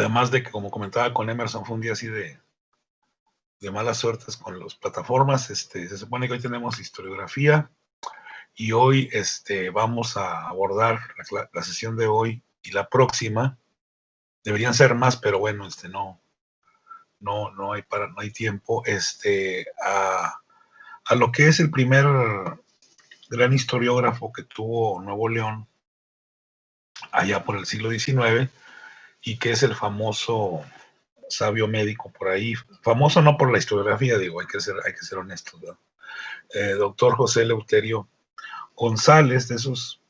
además de que, como comentaba con Emerson, fue un día así de malas suertes con las plataformas. Se supone que hoy tenemos historiografía y hoy vamos a abordar la sesión de hoy y la próxima. Deberían ser más, pero bueno, no hay tiempo. A lo que es el primer gran historiógrafo que tuvo Nuevo León allá por el siglo XIX, y que es el famoso sabio médico por ahí, famoso no por la historiografía, digo, hay que ser honestos, ¿verdad? Doctor José Eleuterio González, de esos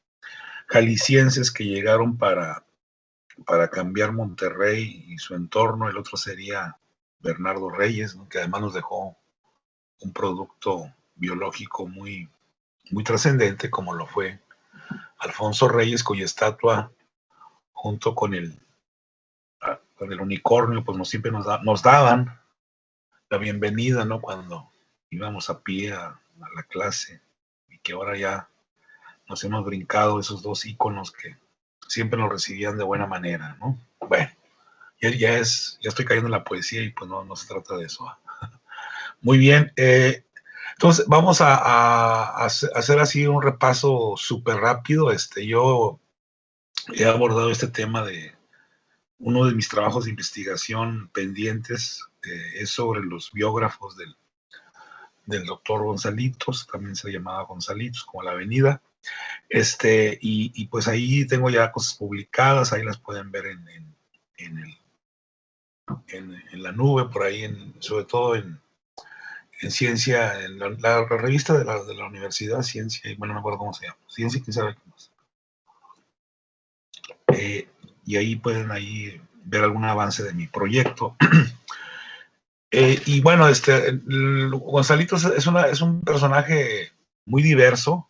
jaliscienses que llegaron para cambiar Monterrey y su entorno. El otro sería Bernardo Reyes, ¿no?, que además nos dejó un producto biológico muy, muy trascendente, como lo fue Alfonso Reyes, cuya estatua, junto con el unicornio, pues siempre nos daban la bienvenida, ¿no?, cuando íbamos a pie a la clase, y que ahora ya nos hemos brincado esos dos íconos que siempre nos recibían de buena manera, ¿no? Bueno, ya estoy cayendo en la poesía y pues no se trata de eso. Muy bien, entonces vamos a hacer así un repaso súper rápido. Yo he abordado este tema de uno de mis trabajos de investigación pendientes, es sobre los biógrafos del doctor Gonzalitos, también se llamaba Gonzalitos, como la avenida. Y pues ahí tengo ya cosas publicadas, ahí las pueden ver en la nube, por ahí, sobre todo en ciencia, en la revista de la universidad, Ciencia, y bueno, no me acuerdo cómo se llama, Ciencia, quién sabe qué más. Y ahí pueden ver algún avance de mi proyecto. Y bueno, Gonzalitos es un personaje muy diverso,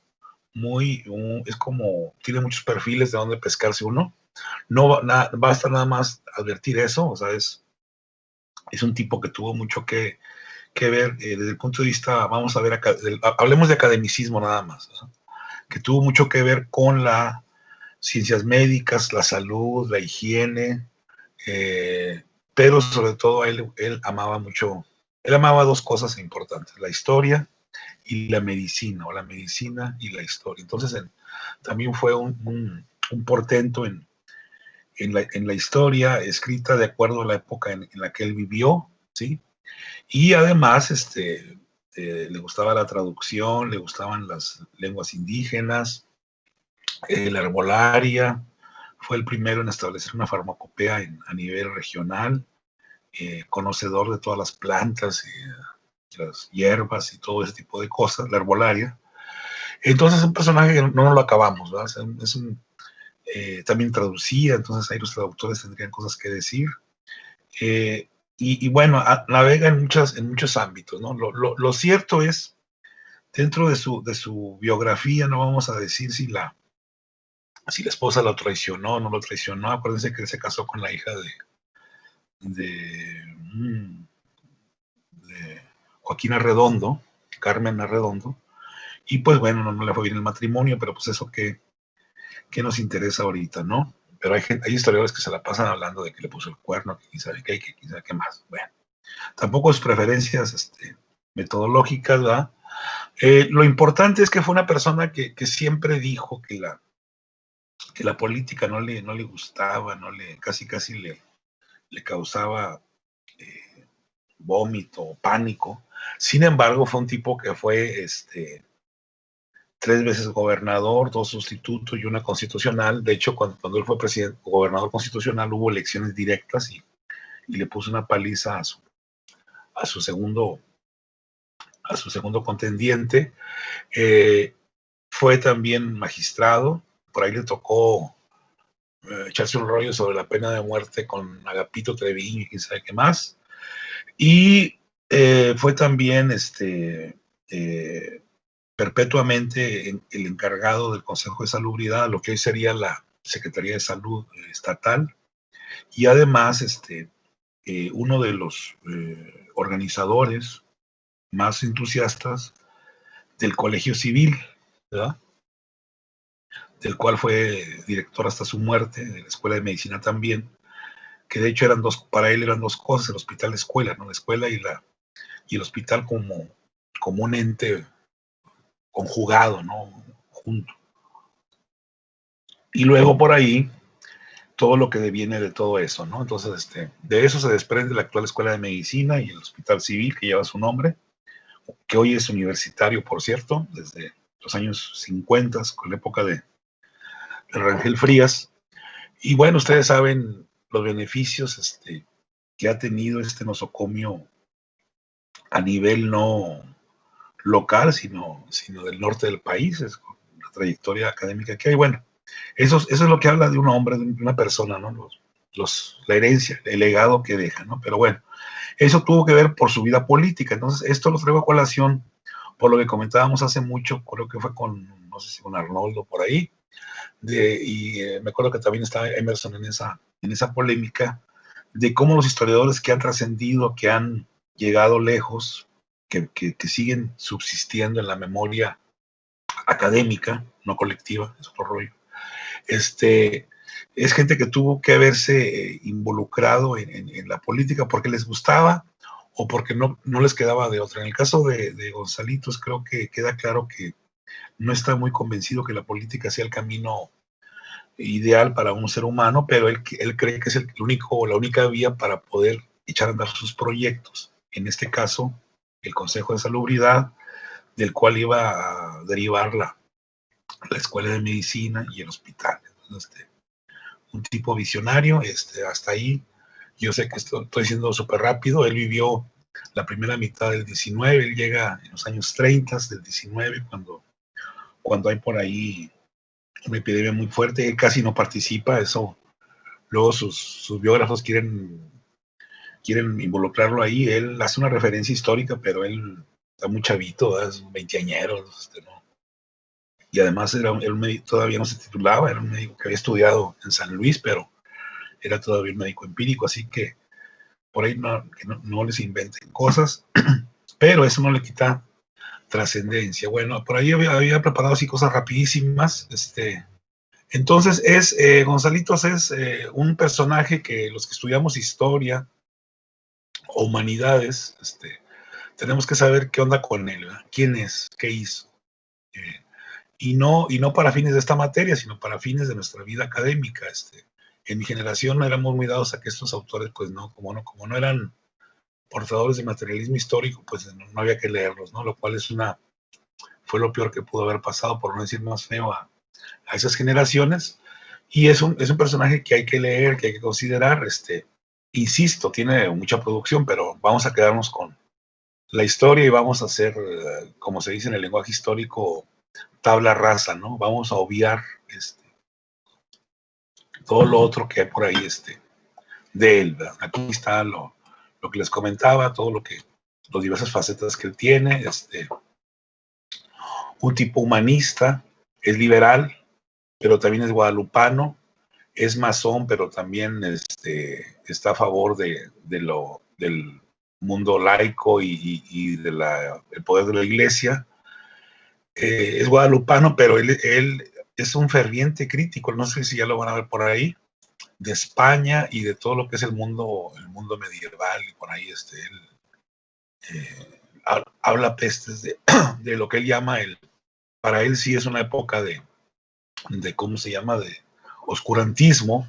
es como, tiene muchos perfiles de dónde pescarse uno. No basta nada más advertir eso, o sea, es un tipo que tuvo mucho que ver desde el punto de vista, vamos a ver, hablemos de academicismo nada más, ¿no?, que tuvo mucho que ver con las ciencias médicas, la salud, la higiene, pero sobre todo él amaba mucho, él amaba dos cosas importantes: la historia y la medicina, o la medicina y la historia. Entonces también fue un portento en la historia, escrita de acuerdo a la época en la que él vivió, ¿sí? Y además, le gustaba la traducción, le gustaban las lenguas indígenas, la herbolaria. Fue el primero en establecer una farmacopea a nivel regional, conocedor de todas las plantas, las hierbas y todo ese tipo de cosas, la herbolaria. Entonces es un personaje que no nos lo acabamos, ¿verdad? También traducía, entonces ahí los traductores tendrían cosas que decir. Y bueno, navega en muchos ámbitos, ¿no? Lo cierto es, dentro de su biografía, no vamos a decir si la esposa lo traicionó o no lo traicionó. Acuérdense que él se casó con la hija de Joaquín Arredondo, Carmen Arredondo, y pues bueno, no le fue bien el matrimonio, pero pues eso que nos interesa ahorita, ¿no? Pero hay historiadores que se la pasan hablando de que le puso el cuerno, que quién sabe qué, que quién sabe qué más. Bueno, tampoco sus preferencias metodológicas, ¿verdad? Lo importante es que fue una persona que siempre dijo que la política no le gustaba, casi le causaba vómito, pánico. Sin embargo, fue un tipo que fue 3 veces gobernador, 2 sustitutos y una constitucional. De hecho, cuando él fue gobernador constitucional, hubo elecciones directas y le puso una paliza a su segundo contendiente. Fue también magistrado, por ahí le tocó echarse un rollo sobre la pena de muerte con Agapito Treviño y quién sabe qué más. Y fue también perpetuamente el encargado del Consejo de Salubridad, lo que hoy sería la Secretaría de Salud estatal, y además uno de los organizadores más entusiastas del Colegio Civil, ¿verdad?, del cual fue director hasta su muerte, de la Escuela de Medicina también, que de hecho eran dos, para él eran dos cosas, el hospital escuela, ¿no? La escuela y el hospital como un ente conjugado, ¿no? Junto. Y luego por ahí, todo lo que deviene de todo eso, ¿no? Entonces, de eso se desprende la actual Escuela de Medicina y el Hospital Civil, que lleva su nombre, que hoy es universitario, por cierto, desde los años 50, con la época de Rangel Frías. Y bueno, ustedes saben los beneficios que ha tenido este nosocomio a nivel no local, sino del norte del país, es la trayectoria académica que hay. Bueno, eso es lo que habla de un hombre, de una persona, ¿no? La herencia, el legado que deja, ¿no? Pero bueno, eso tuvo que ver por su vida política. Entonces, esto lo traigo a colación por lo que comentábamos hace mucho, creo que fue con, no sé si con Arnoldo por ahí, me acuerdo que también estaba Emerson en esa polémica, de cómo los historiadores que han trascendido, que han llegado lejos, que siguen subsistiendo en la memoria académica, no colectiva, es otro rollo, es gente que tuvo que haberse involucrado en la política porque les gustaba o porque no les quedaba de otra. En el caso de Gonzalitos, creo que queda claro que no está muy convencido que la política sea el camino ideal para un ser humano, pero él cree que es el único o la única vía para poder echar a andar sus proyectos. En este caso, el Consejo de Salubridad, del cual iba a derivar la Escuela de Medicina y el hospital. Entonces, un tipo visionario, hasta ahí, yo sé que estoy siendo súper rápido, él vivió la primera mitad del 19, él llega en los años 30 del 19, cuando hay por ahí una epidemia muy fuerte, él casi no participa, eso luego sus biógrafos quieren involucrarlo ahí, él hace una referencia histórica, pero él está muy chavito, es un veinteañero, ¿no? Y además era un médico, todavía no se titulaba, era un médico que había estudiado en San Luis, pero era todavía un médico empírico, así que por ahí no les inventen cosas, pero eso no le quita trascendencia. Bueno, por ahí había preparado así cosas rapidísimas, entonces Gonzalitos es un personaje que los que estudiamos historia o humanidades, tenemos que saber qué onda con él, ¿verdad? ¿Quién es? ¿Qué hizo? Y no para fines de esta materia, sino para fines de nuestra vida académica. En mi generación no éramos muy dados a que estos autores, pues no, como no eran portadores de materialismo histórico, pues no había que leerlos, ¿no? Lo cual fue lo peor que pudo haber pasado, por no decir más feo, a esas generaciones. Y es un personaje que hay que leer, que hay que considerar. Insisto, tiene mucha producción, pero vamos a quedarnos con la historia y vamos a hacer, como se dice en el lenguaje histórico, tabla rasa, ¿no? Vamos a obviar todo lo otro que hay por ahí de él, ¿verdad? Aquí está lo que les comentaba, las diversas facetas que él tiene, un tipo humanista, es liberal, pero también es guadalupano, es masón, pero también está a favor del mundo laico y del poder de la iglesia. Es guadalupano, pero él es un ferviente crítico, no sé si ya lo van a ver por ahí, de España y de todo lo que es el mundo medieval, y por ahí él habla pestes de lo que él llama para él sí es una época de ¿cómo se llama?, de oscurantismo,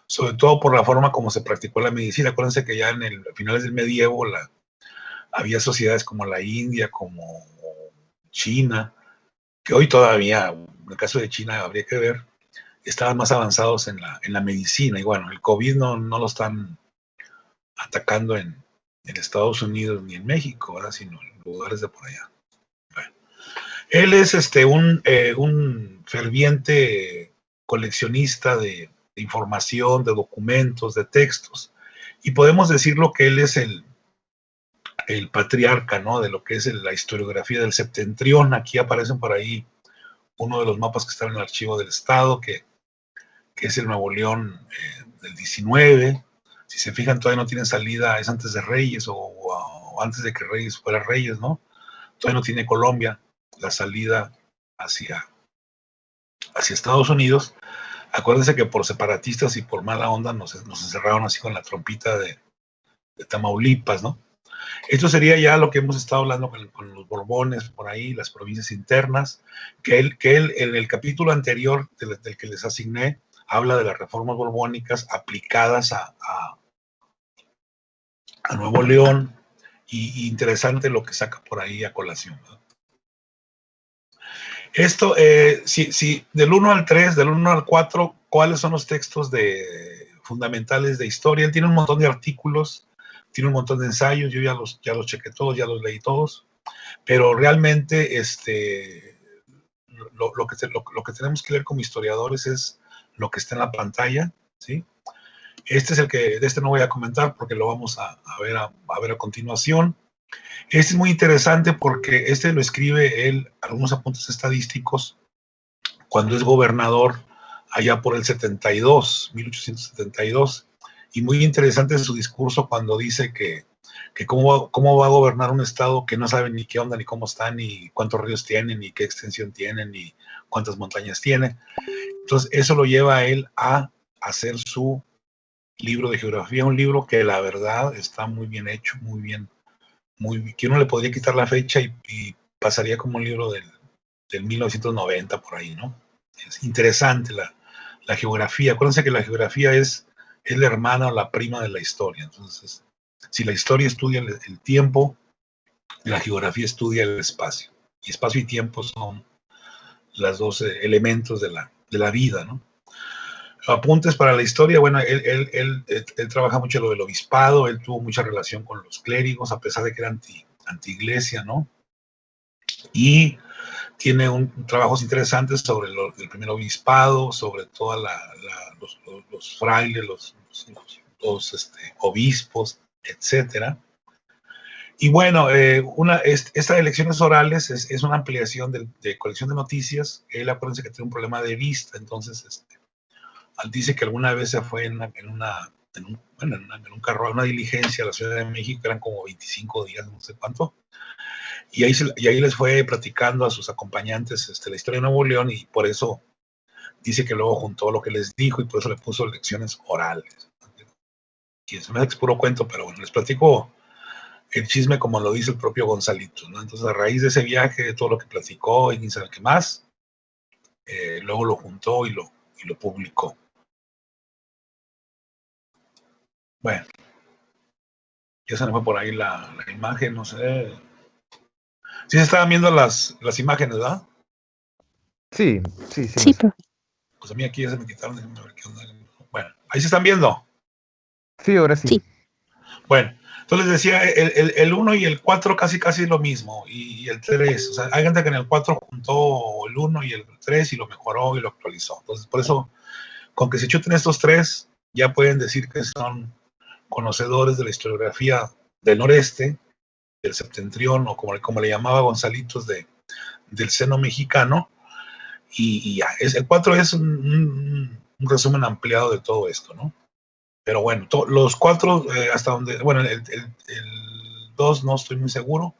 sobre todo por la forma como se practicó la medicina. Acuérdense que ya a finales del medievo había sociedades como la India, como China, que hoy todavía, en el caso de China habría que ver, estaban más avanzados en la medicina. Y bueno, el COVID no lo están atacando en Estados Unidos ni en México, ¿verdad?, sino en lugares de por allá. Bueno, él es un ferviente coleccionista de información, de documentos, de textos, y podemos decirlo que él es el patriarca, ¿no?, de lo que es la historiografía del septentrión. Aquí aparecen por ahí uno de los mapas que está en el archivo del Estado, que es el Nuevo León del 19. Si se fijan, todavía no tienen salida, es antes de Reyes o antes de que Reyes fuera Reyes, ¿no? Todavía no tiene Colombia la salida hacia Estados Unidos. Acuérdense que por separatistas y por mala onda nos encerraron así con la trompita de Tamaulipas, ¿no? Esto sería ya lo que hemos estado hablando con los Borbones por ahí, las provincias internas, que él en el capítulo anterior del que les asigné, habla de las reformas borbónicas aplicadas a Nuevo León, y interesante lo que saca por ahí a colación, ¿no? Esto, si del 1 al 3, del 1 al 4, ¿cuáles son los textos fundamentales de historia? Él tiene un montón de artículos, tiene un montón de ensayos, yo ya los chequé todos, ya los leí todos, pero realmente lo que tenemos que leer como historiadores es lo que está en la pantalla, ¿sí? Este es el que, de este no voy a comentar porque lo vamos a ver a continuación. Este es muy interesante porque este lo escribe él, algunos apuntes estadísticos, cuando es gobernador allá por el 72, 1872. Y muy interesante su discurso cuando dice que cómo va a gobernar un estado que no sabe ni qué onda, ni cómo está, ni cuántos ríos tiene, ni qué extensión tiene, ni cuántas montañas tiene. Entonces, eso lo lleva a él a hacer su libro de geografía, un libro que la verdad está muy bien hecho, muy bien, que uno le podría quitar la fecha y pasaría como un libro del 1990 por ahí, ¿no? Es interesante la geografía. Acuérdense que la geografía es la hermana o la prima de la historia. Entonces, si la historia estudia el tiempo, la geografía estudia el espacio. Y espacio y tiempo son los dos elementos de la vida, ¿no? Apuntes para la historia, bueno, él trabaja mucho lo del obispado, él tuvo mucha relación con los clérigos, a pesar de que era anti-iglesia, ¿no? Y tiene trabajos interesantes sobre el primer obispado, sobre todos los frailes, los obispos, etcétera. Y bueno, estas elecciones orales es una ampliación de colección de noticias. Él, acuérdense que tiene un problema de vista, entonces dice que alguna vez se fue en un carro, una diligencia a la Ciudad de México, eran como 25 días, no sé cuánto, y ahí les fue platicando a sus acompañantes la historia de Nuevo León, y por eso dice que luego juntó lo que les dijo y por eso le puso lecciones orales. Y eso me hace que es puro cuento, pero bueno, les platico el chisme como lo dice el propio Gonzalito, ¿no? Entonces, a raíz de ese viaje, de todo lo que platicó y ni sabe qué más, luego lo juntó y lo publicó. Bueno, ya se me fue por ahí la imagen, no sé. Sí se estaban viendo las imágenes, ¿verdad? Sí. Pues a mí aquí ya se me quitaron, déjenme ver qué onda. Bueno, ahí se están viendo. Sí, ahora sí. Bueno, entonces les decía, el 1 y el 4 casi lo mismo, y el 3, o sea, hay gente que en el 4 juntó el 1 y el 3 y lo mejoró y lo actualizó. Entonces, por eso, con que se chuten estos 3, ya pueden decir que son conocedores de la historiografía del noreste, del septentrión, o como le llamaba Gonzalitos, del seno mexicano, y ya, el 4 es un resumen ampliado de todo esto, ¿no? Pero bueno, los 4, hasta donde, bueno, el 2 no estoy muy seguro,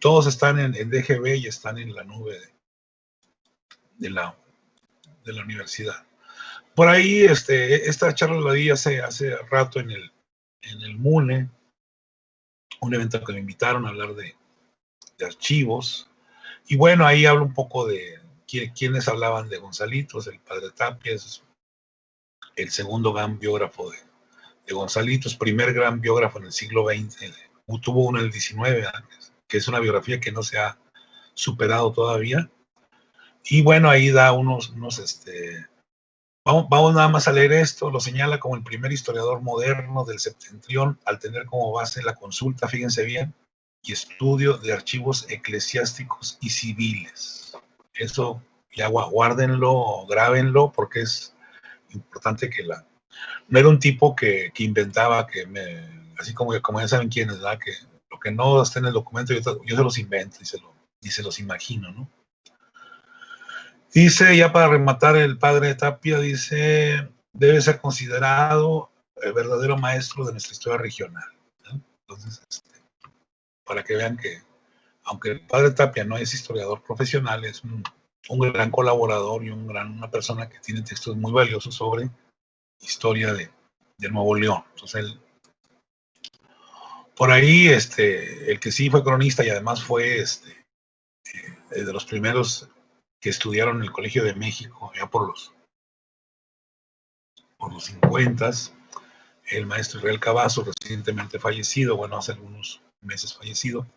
todos están en DGB y están en la nube de la universidad. Por ahí, esta charla la di hace rato en el MUNE, un evento que me invitaron a hablar de archivos, y bueno, ahí hablo un poco de quiénes hablaban de Gonzalitos, el padre Tapia, es el segundo gran biógrafo de Gonzalitos, primer gran biógrafo en el siglo XX, tuvo uno en el XIX, que es una biografía que no se ha superado todavía. Y bueno, ahí da vamos nada más a leer esto, lo señala como el primer historiador moderno del septentrión, al tener como base la consulta, fíjense bien, y estudio de archivos eclesiásticos y civiles. Eso ya guárdenlo, grábenlo, porque es importante que no era un tipo que inventaba, así como ya saben quiénes, ¿verdad? Que lo que no está en el documento yo se los invento y se los imagino, ¿no? Dice, ya para rematar, el padre Tapia dice, debe ser considerado el verdadero maestro de nuestra historia regional, ¿no? Entonces, para que vean que, aunque el padre Tapia no es historiador profesional, es un un gran colaborador y una persona que tiene textos muy valiosos sobre historia de Nuevo León. Entonces, por ahí, el que sí fue cronista y además fue de los primeros que estudiaron en el Colegio de México, ya por los 50s, el maestro Israel Cavazos, recientemente fallecido, bueno, hace algunos meses fallecido.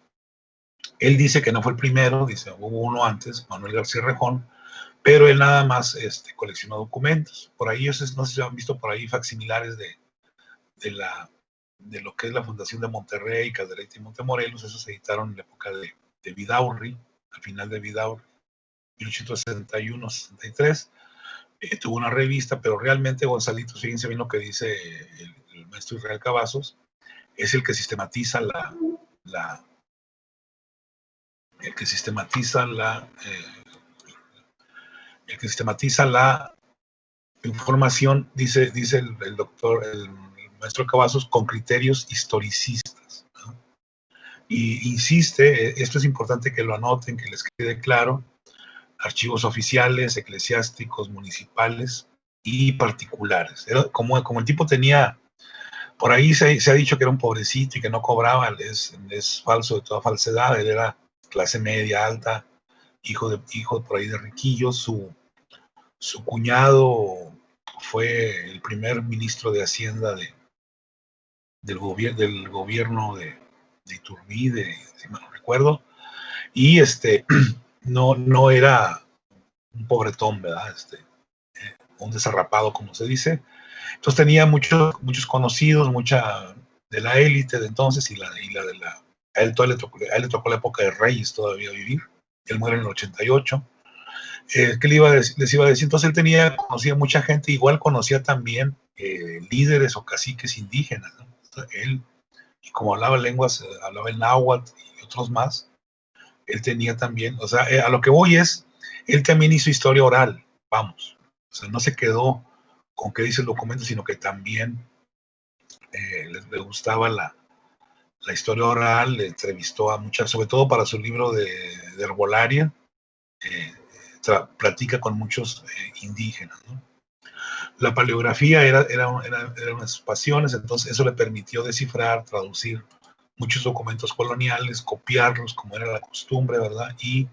Él dice que no fue el primero, dice, hubo uno antes, Manuel García Rejón, pero él nada más coleccionó documentos. Por ahí, no sé si han visto por ahí facsimilares de lo que es la Fundación de Monterrey, Calderete y Montemorelos. Esos se editaron en la época de Vidaurri, al final de Vidaurri, 1861-63. Tuvo una revista, pero realmente Gonzalito, fíjense bien lo que dice el maestro Israel Cavazos, es el que sistematiza el que sistematiza la información, dice el doctor, el maestro Cavazos, con criterios historicistas, ¿no? Y insiste, esto es importante que lo anoten, que les quede claro: archivos oficiales, eclesiásticos, municipales y particulares. Era como el tipo tenía, por ahí se ha dicho que era un pobrecito y que no cobraba, es falso, de toda falsedad. Él era clase media, alta, hijo por ahí de riquillos. Su cuñado fue el primer ministro de Hacienda del gobierno de Iturbide, si mal no recuerdo, y no era un pobretón, ¿verdad? Un desarrapado, como se dice. Entonces tenía muchos conocidos, mucha de la élite de entonces y la de la... A él le tocó la época de Reyes todavía vivir. Él muere en el 88. ¿Qué les iba a decir? Entonces él conocía mucha gente, igual conocía también líderes o caciques indígenas, ¿no? Él, y como hablaba lenguas, hablaba el náhuatl y otros más, él tenía también, o sea, a lo que voy es, él también hizo historia oral, vamos, o sea, no se quedó con qué dice el documento, sino que también le gustaba la historia oral. Le entrevistó a muchas, sobre todo para su libro de herbolaria, platica con muchos indígenas, ¿no? La paleografía era una de sus pasiones, entonces eso le permitió descifrar, traducir muchos documentos coloniales, copiarlos como era la costumbre, ¿verdad? Y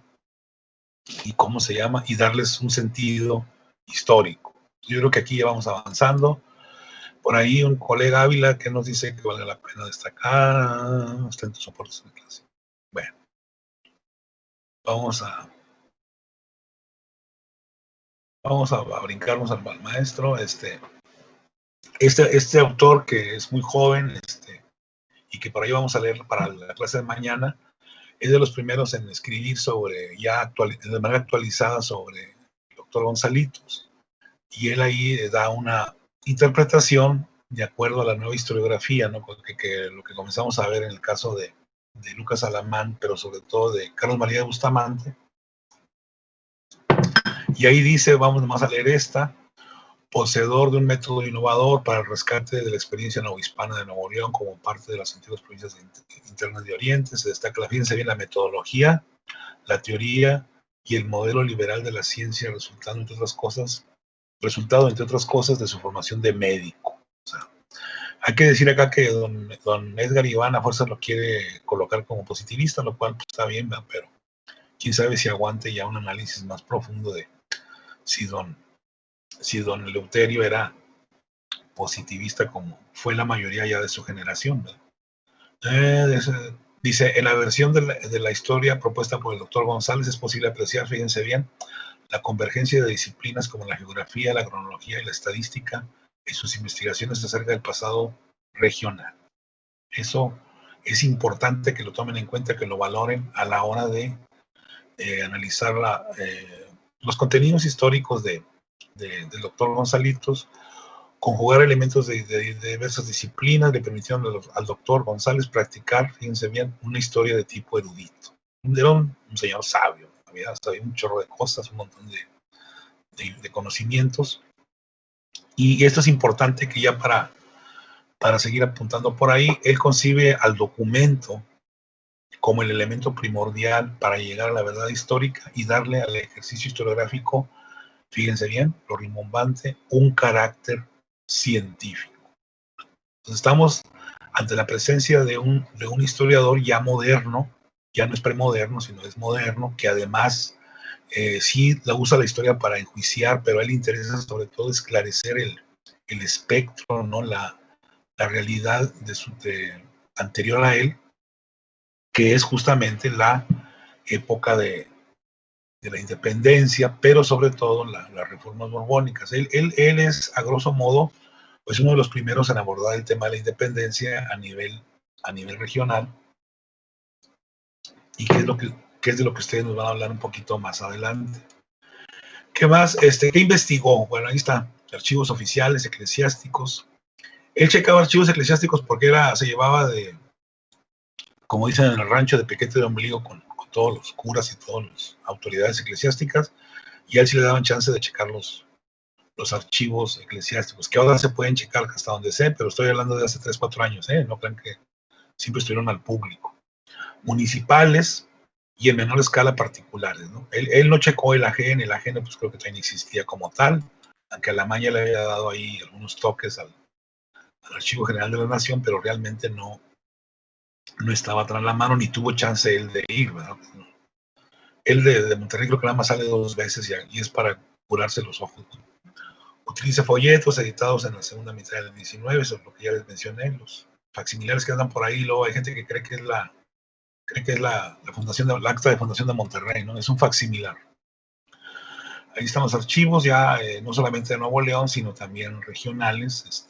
cómo se llama, y darles un sentido histórico. Yo creo que aquí ya vamos avanzando. Por ahí un colega Ávila que nos dice que vale la pena destacar, está en tus soportes de clase. Bueno, vamos a brincarnos al maestro. Este autor, que es muy joven, y que por ahí vamos a leer para la clase de mañana, es de los primeros en escribir de manera actualizada sobre el doctor Gonzalitos. Y él ahí da una interpretación de acuerdo a la nueva historiografía, ¿no? Que lo que comenzamos a ver en el caso de Lucas Alamán, pero sobre todo de Carlos María de Bustamante. Y ahí dice, vamos nomás a leer esta: poseedor de un método innovador para el rescate de la experiencia novohispana de Nuevo León como parte de las antiguas provincias internas de Oriente, se destaca, fíjense bien, la metodología, la teoría y el modelo liberal de la ciencia, resultado entre otras cosas de su formación de médico. O sea, hay que decir acá que don Edgar Iván a fuerza lo quiere colocar como positivista, lo cual pues, está bien, ¿verdad? Pero quién sabe si aguante ya un análisis más profundo de si don Eleuterio era positivista como fue la mayoría ya de su generación, ¿verdad? Dice, en la versión de la historia propuesta por el doctor González es posible apreciar, fíjense bien, la convergencia de disciplinas como la geografía, la cronología y la estadística en sus investigaciones acerca del pasado regional. Eso es importante que lo tomen en cuenta, que lo valoren a la hora de analizar los contenidos históricos del doctor Gonzalitos. Conjugar elementos de diversas disciplinas le permitieron al doctor González practicar, fíjense bien, una historia de tipo erudito. Era un señor sabio, sabía un chorro de cosas, un montón de conocimientos. Y esto es importante, que ya para seguir apuntando por ahí, él concibe al documento como el elemento primordial para llegar a la verdad histórica y darle al ejercicio historiográfico, fíjense bien, lo rimbombante, un carácter científico. Entonces estamos ante la presencia de un historiador ya moderno, ya no es premoderno, sino es moderno, que además sí usa la historia para enjuiciar, pero a él le interesa sobre todo esclarecer el espectro, ¿no? La realidad anterior a él, que es justamente la época de la independencia, pero sobre todo las reformas borbónicas. Él es, a grosso modo, pues uno de los primeros en abordar el tema de la independencia a nivel regional, y que es de lo que ustedes nos van a hablar un poquito más adelante. ¿Qué más? ¿Qué investigó? Bueno, ahí está, archivos oficiales, eclesiásticos. Él checaba archivos eclesiásticos porque se llevaba de, como dicen en el rancho, de piquete de ombligo con todos los curas y todas las autoridades eclesiásticas, y a él sí le daban chance de checar los archivos eclesiásticos, que ahora se pueden checar hasta donde sé, pero estoy hablando de hace 3, 4 años, no crean que siempre estuvieron al público. Municipales y en menor escala particulares, ¿no? Él no checó el AGN pues creo que todavía no existía como tal, aunque a la maña le había dado ahí algunos toques al Archivo General de la Nación, pero realmente no estaba tras la mano ni tuvo chance él de ir, ¿verdad? Él de Monterrey creo que nada más sale 2 veces y es para curarse los ojos. Utiliza folletos editados en la segunda mitad del 19, eso es lo que ya les mencioné, los facsimilares que andan por ahí. Luego hay gente que cree que es la fundación, la acta de fundación de Monterrey, ¿no? Es un facsimilar. Ahí están los archivos ya, no solamente de Nuevo León, sino también regionales,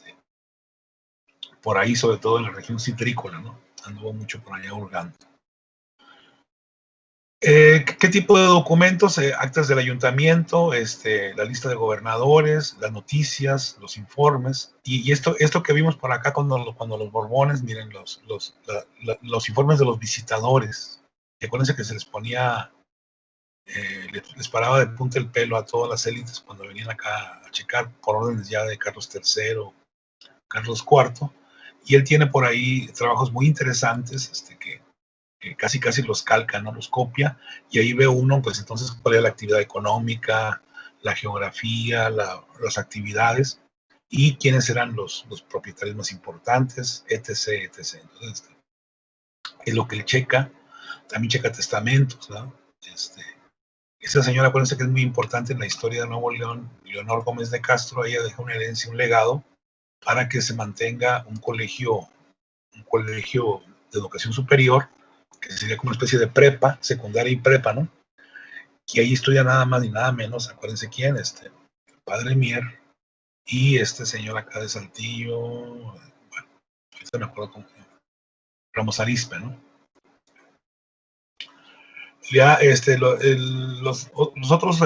por ahí, sobre todo en la región citrícola, ¿no? Anduvo mucho por allá hurgando. ¿Qué tipo de documentos? Actas del ayuntamiento, la lista de gobernadores, las noticias, los informes, y esto que vimos por acá cuando los Borbones, miren, los informes de los visitadores. Acuérdense que se les ponía, les paraba de punta el pelo a todas las élites cuando venían acá a checar por órdenes ya de Carlos III, Carlos IV, y él tiene por ahí trabajos muy interesantes, que casi los calca, ¿no? Los copia, y ahí ve uno, pues entonces, cuál es la actividad económica, la geografía, las actividades, y quiénes eran los propietarios más importantes, etc., etc. Entonces, es lo que él checa. También checa testamentos, ¿no? Esa señora, acuérdense que es muy importante en la historia de Nuevo León, Leonor Gómez de Castro. Ella deja una herencia, un legado, para que se mantenga un colegio de educación superior, que sería como una especie de prepa, secundaria y prepa, ¿no? Y ahí estudia nada más ni nada menos, acuérdense quién, el padre Mier y este señor acá de Saltillo, bueno, ahorita me acuerdo cómo se llama, Ramos Arizpe, ¿no? Ya los otros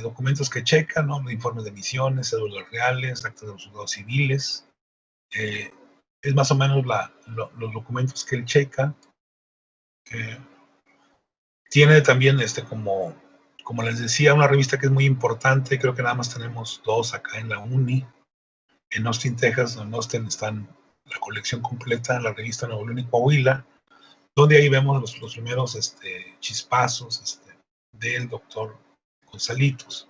documentos que checan, ¿no? Informes de misiones, cédulas reales, actas de los juzgados civiles, es más o menos los documentos que él checa. Tiene también, como les decía, una revista que es muy importante. Creo que nada más tenemos 2 acá en la Uni, en Austin, Texas. En Austin están la colección completa, la revista Nuevo León y Coahuila, donde ahí vemos los primeros chispazos del doctor Gonzalitos,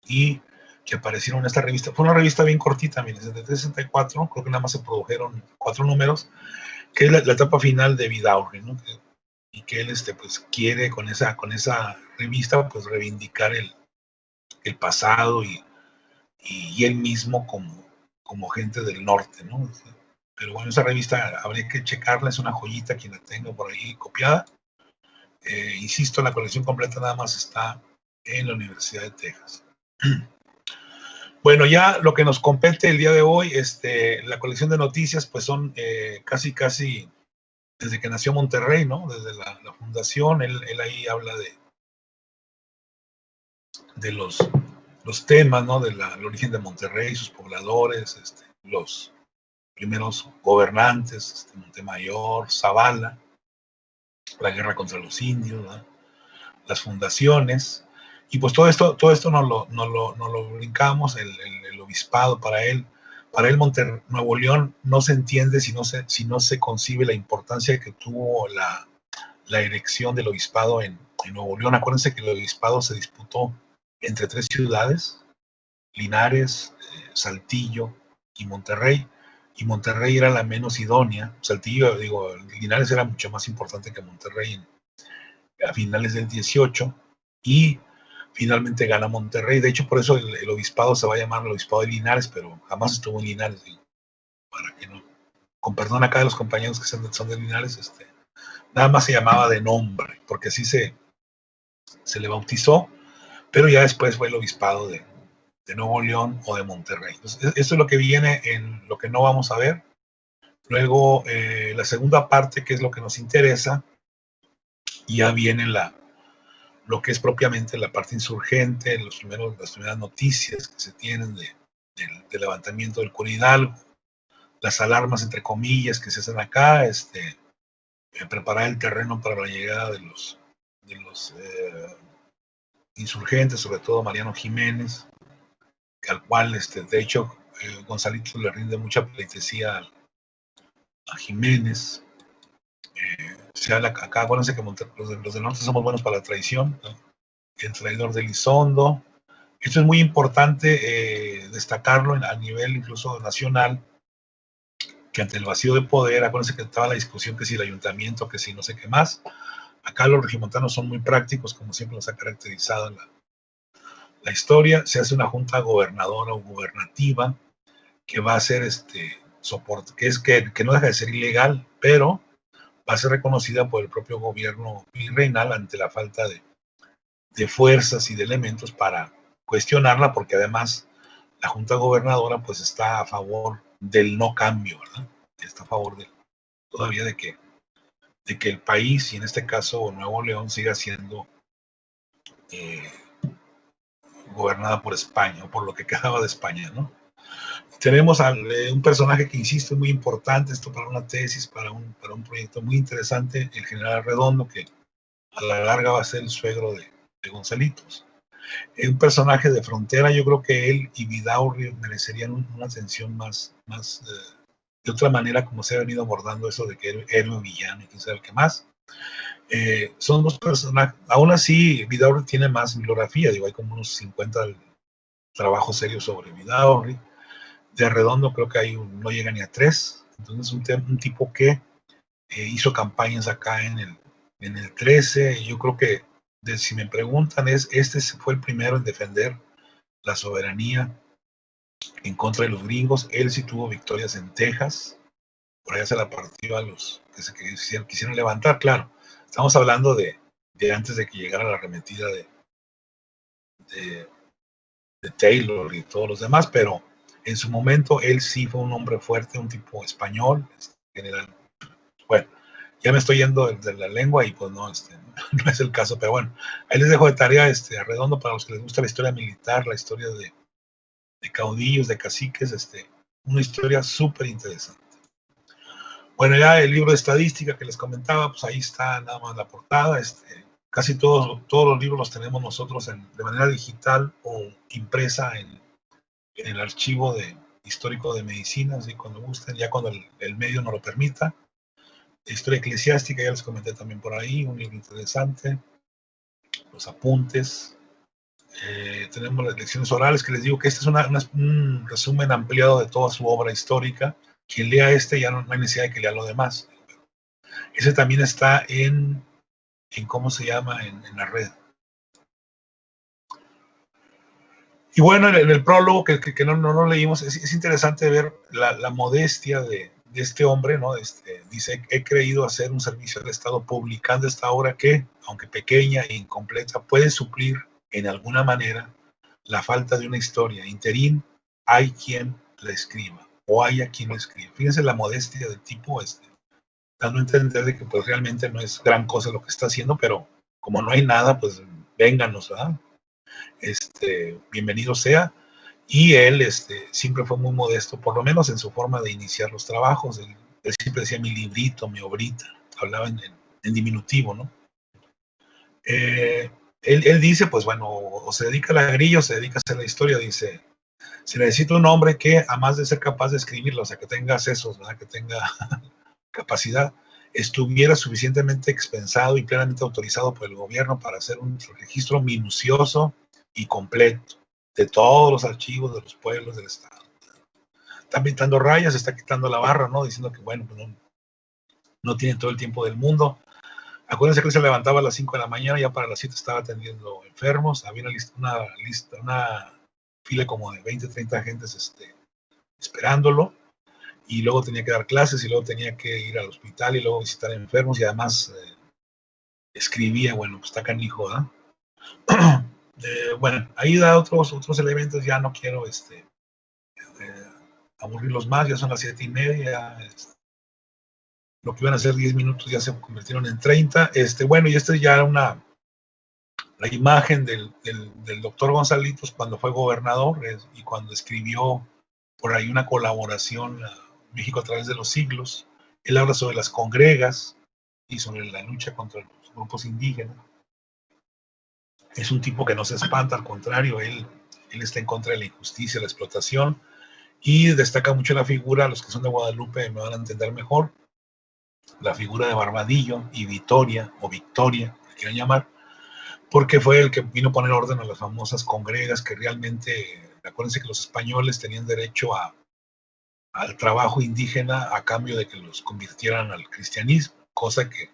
y que aparecieron en esta revista. Fue una revista bien cortita, miren, 63-64, creo que nada más se produjeron 4 números, que es la etapa final de Vidaurre, ¿no? Y que él pues quiere con esa revista pues reivindicar el pasado y él mismo como gente del norte, ¿no? Pero bueno, esa revista habría que checarla, es una joyita quien la tenga por ahí copiada. Insisto, la colección completa nada más está en la Universidad de Texas. Bueno, ya lo que nos compete el día de hoy, la colección de noticias, pues son casi desde que nació Monterrey, ¿no? Desde la fundación. Él ahí habla de los temas, ¿no? El origen de Monterrey, sus pobladores, los primeros gobernantes, Montemayor, Zavala, la guerra contra los indios, ¿no? Las fundaciones, y pues todo esto no lo brincamos. El obispado para él Para él Nuevo León no se entiende si no se concibe la importancia que tuvo la elección del obispado en Nuevo León. Acuérdense que el obispado se disputó entre 3 ciudades, Linares, Saltillo y Monterrey era la menos idónea. Saltillo, Linares era mucho más importante que Monterrey a finales del 18 y finalmente gana Monterrey. De hecho, por eso el obispado se va a llamar el obispado de Linares, pero jamás estuvo en Linares, para que no, con perdón acá de los compañeros que son de Linares, nada más se llamaba de nombre, porque así se le bautizó, pero ya después fue el obispado de Nuevo León o de Monterrey. Entonces, esto es lo que viene en lo que no vamos a ver. Luego, la segunda parte, que es lo que nos interesa, ya viene lo que es propiamente la parte insurgente, las primeras noticias que se tienen del levantamiento del Cura Hidalgo, las alarmas, entre comillas, que se hacen acá, preparar el terreno para la llegada de los insurgentes, sobre todo Mariano Jiménez, al cual, de hecho, Gonzalito le rinde mucha pleitesía a Jiménez. Se habla acá, acuérdense que los del norte somos buenos para la traición, ¿no? El traidor de Elizondo. Esto es muy importante destacarlo a nivel incluso nacional, que ante el vacío de poder, acuérdense que estaba la discusión que si el ayuntamiento, que si no sé qué más. Acá los regiomontanos son muy prácticos, como siempre nos ha caracterizado la historia. Se hace una junta gobernadora o gubernativa que va a ser soporte, que no deja de ser ilegal, pero va a ser reconocida por el propio gobierno virreinal ante la falta de fuerzas y de elementos para cuestionarla, porque además la Junta Gobernadora pues está a favor del no cambio, ¿verdad? Está a favor todavía de que el país, y en este caso Nuevo León, siga siendo gobernada por España, o por lo que quedaba de España, ¿no? Tenemos un personaje que, insisto, es muy importante, esto para una tesis, para un proyecto muy interesante, el general Redondo, que a la larga va a ser el suegro de Gonzalitos. Un personaje de frontera. Yo creo que él y Vidaurri merecerían una atención más de otra manera, como se ha venido abordando eso de que héroe, villano y quién sabe qué más. Son dos personajes. Aún así, Vidaurri tiene más bibliografía, hay como unos 50 trabajos serios sobre Vidaurri. De Redondo creo que no llega ni a 3. Entonces, un tipo que hizo campañas acá en el 13. Yo creo que, si me preguntan, fue el primero en defender la soberanía en contra de los gringos. Él sí tuvo victorias en Texas, por allá se la partió a los que se quisieron levantar. Claro, estamos hablando de antes de que llegara la arremetida de Taylor y todos los demás, pero en su momento él sí fue un hombre fuerte, un tipo español, general. Bueno, ya me estoy yendo de la lengua y pues no, no es el caso, pero bueno, ahí les dejo de tarea a Redondo para los que les gusta la historia militar, la historia de caudillos, de caciques, una historia súper interesante. Bueno, ya el libro de estadística que les comentaba, pues ahí está nada más la portada. Casi todos los libros los tenemos nosotros de manera digital o impresa en el archivo histórico de medicina, así cuando gusten, ya cuando el medio nos lo permita. Historia eclesiástica, ya les comenté también por ahí, un libro interesante. Los apuntes. Tenemos las lecciones orales, que les digo que este es un resumen ampliado de toda su obra histórica. Quien lea ya no hay necesidad de que lea lo demás. Ese también está en ¿cómo se llama? En la red. Y bueno, en el prólogo que no leímos, es interesante ver la modestia de este hombre, ¿no? Dice: he creído hacer un servicio al Estado publicando esta obra que, aunque pequeña e incompleta, puede suplir en alguna manera la falta de una historia. Interín, hay quien la escriba, o haya quien la escriba. Fíjense la modestia del tipo, dando a entender de que pues realmente no es gran cosa lo que está haciendo, pero como no hay nada, pues vénganos, ¿verdad? Bienvenido sea. Y él siempre fue muy modesto, por lo menos en su forma de iniciar los trabajos. Él siempre decía mi librito, mi obrita, hablaba en diminutivo, ¿no? Él dice, pues bueno, o se dedica a la grilla o se dedica a hacer la historia. Dice: Se necesita un hombre que, además de ser capaz de escribirlo, o sea, que tenga sesos, ¿verdad? Que tenga capacidad, estuviera suficientemente expensado y plenamente autorizado por el gobierno para hacer un registro minucioso y completo de todos los archivos de los pueblos del Estado. Está pintando rayas, está quitando la barra, ¿no? Diciendo que, bueno, pues no tiene todo el tiempo del mundo. Acuérdense que él se levantaba a las 5 de la mañana, ya para las 7 estaba atendiendo enfermos, había una fila como de 20, 30 agentes esperándolo, y luego tenía que dar clases, y luego tenía que ir al hospital, y luego visitar enfermos, y además escribía, bueno, pues está canijo, ¿verdad? Bueno, ahí da otros elementos, ya no quiero aburrirlos más, ya son las 7:30, lo que iban a ser 10 minutos ya se convirtieron en 30. Bueno, y ya era la imagen del doctor Gonzalitos cuando fue gobernador y cuando escribió por ahí una colaboración a México a través de los siglos. Él habla sobre las congregas y sobre la lucha contra los grupos indígenas. Es un tipo que no se espanta, al contrario, él está en contra de la injusticia, la explotación, y destaca mucho la figura, los que son de Guadalupe me van a entender mejor, la figura de Barbadillo y Victoria, o Victoria, que quieran llamar, porque fue el que vino a poner orden a las famosas congregas que realmente, acuérdense que los españoles tenían derecho al trabajo indígena a cambio de que los convirtieran al cristianismo, cosa que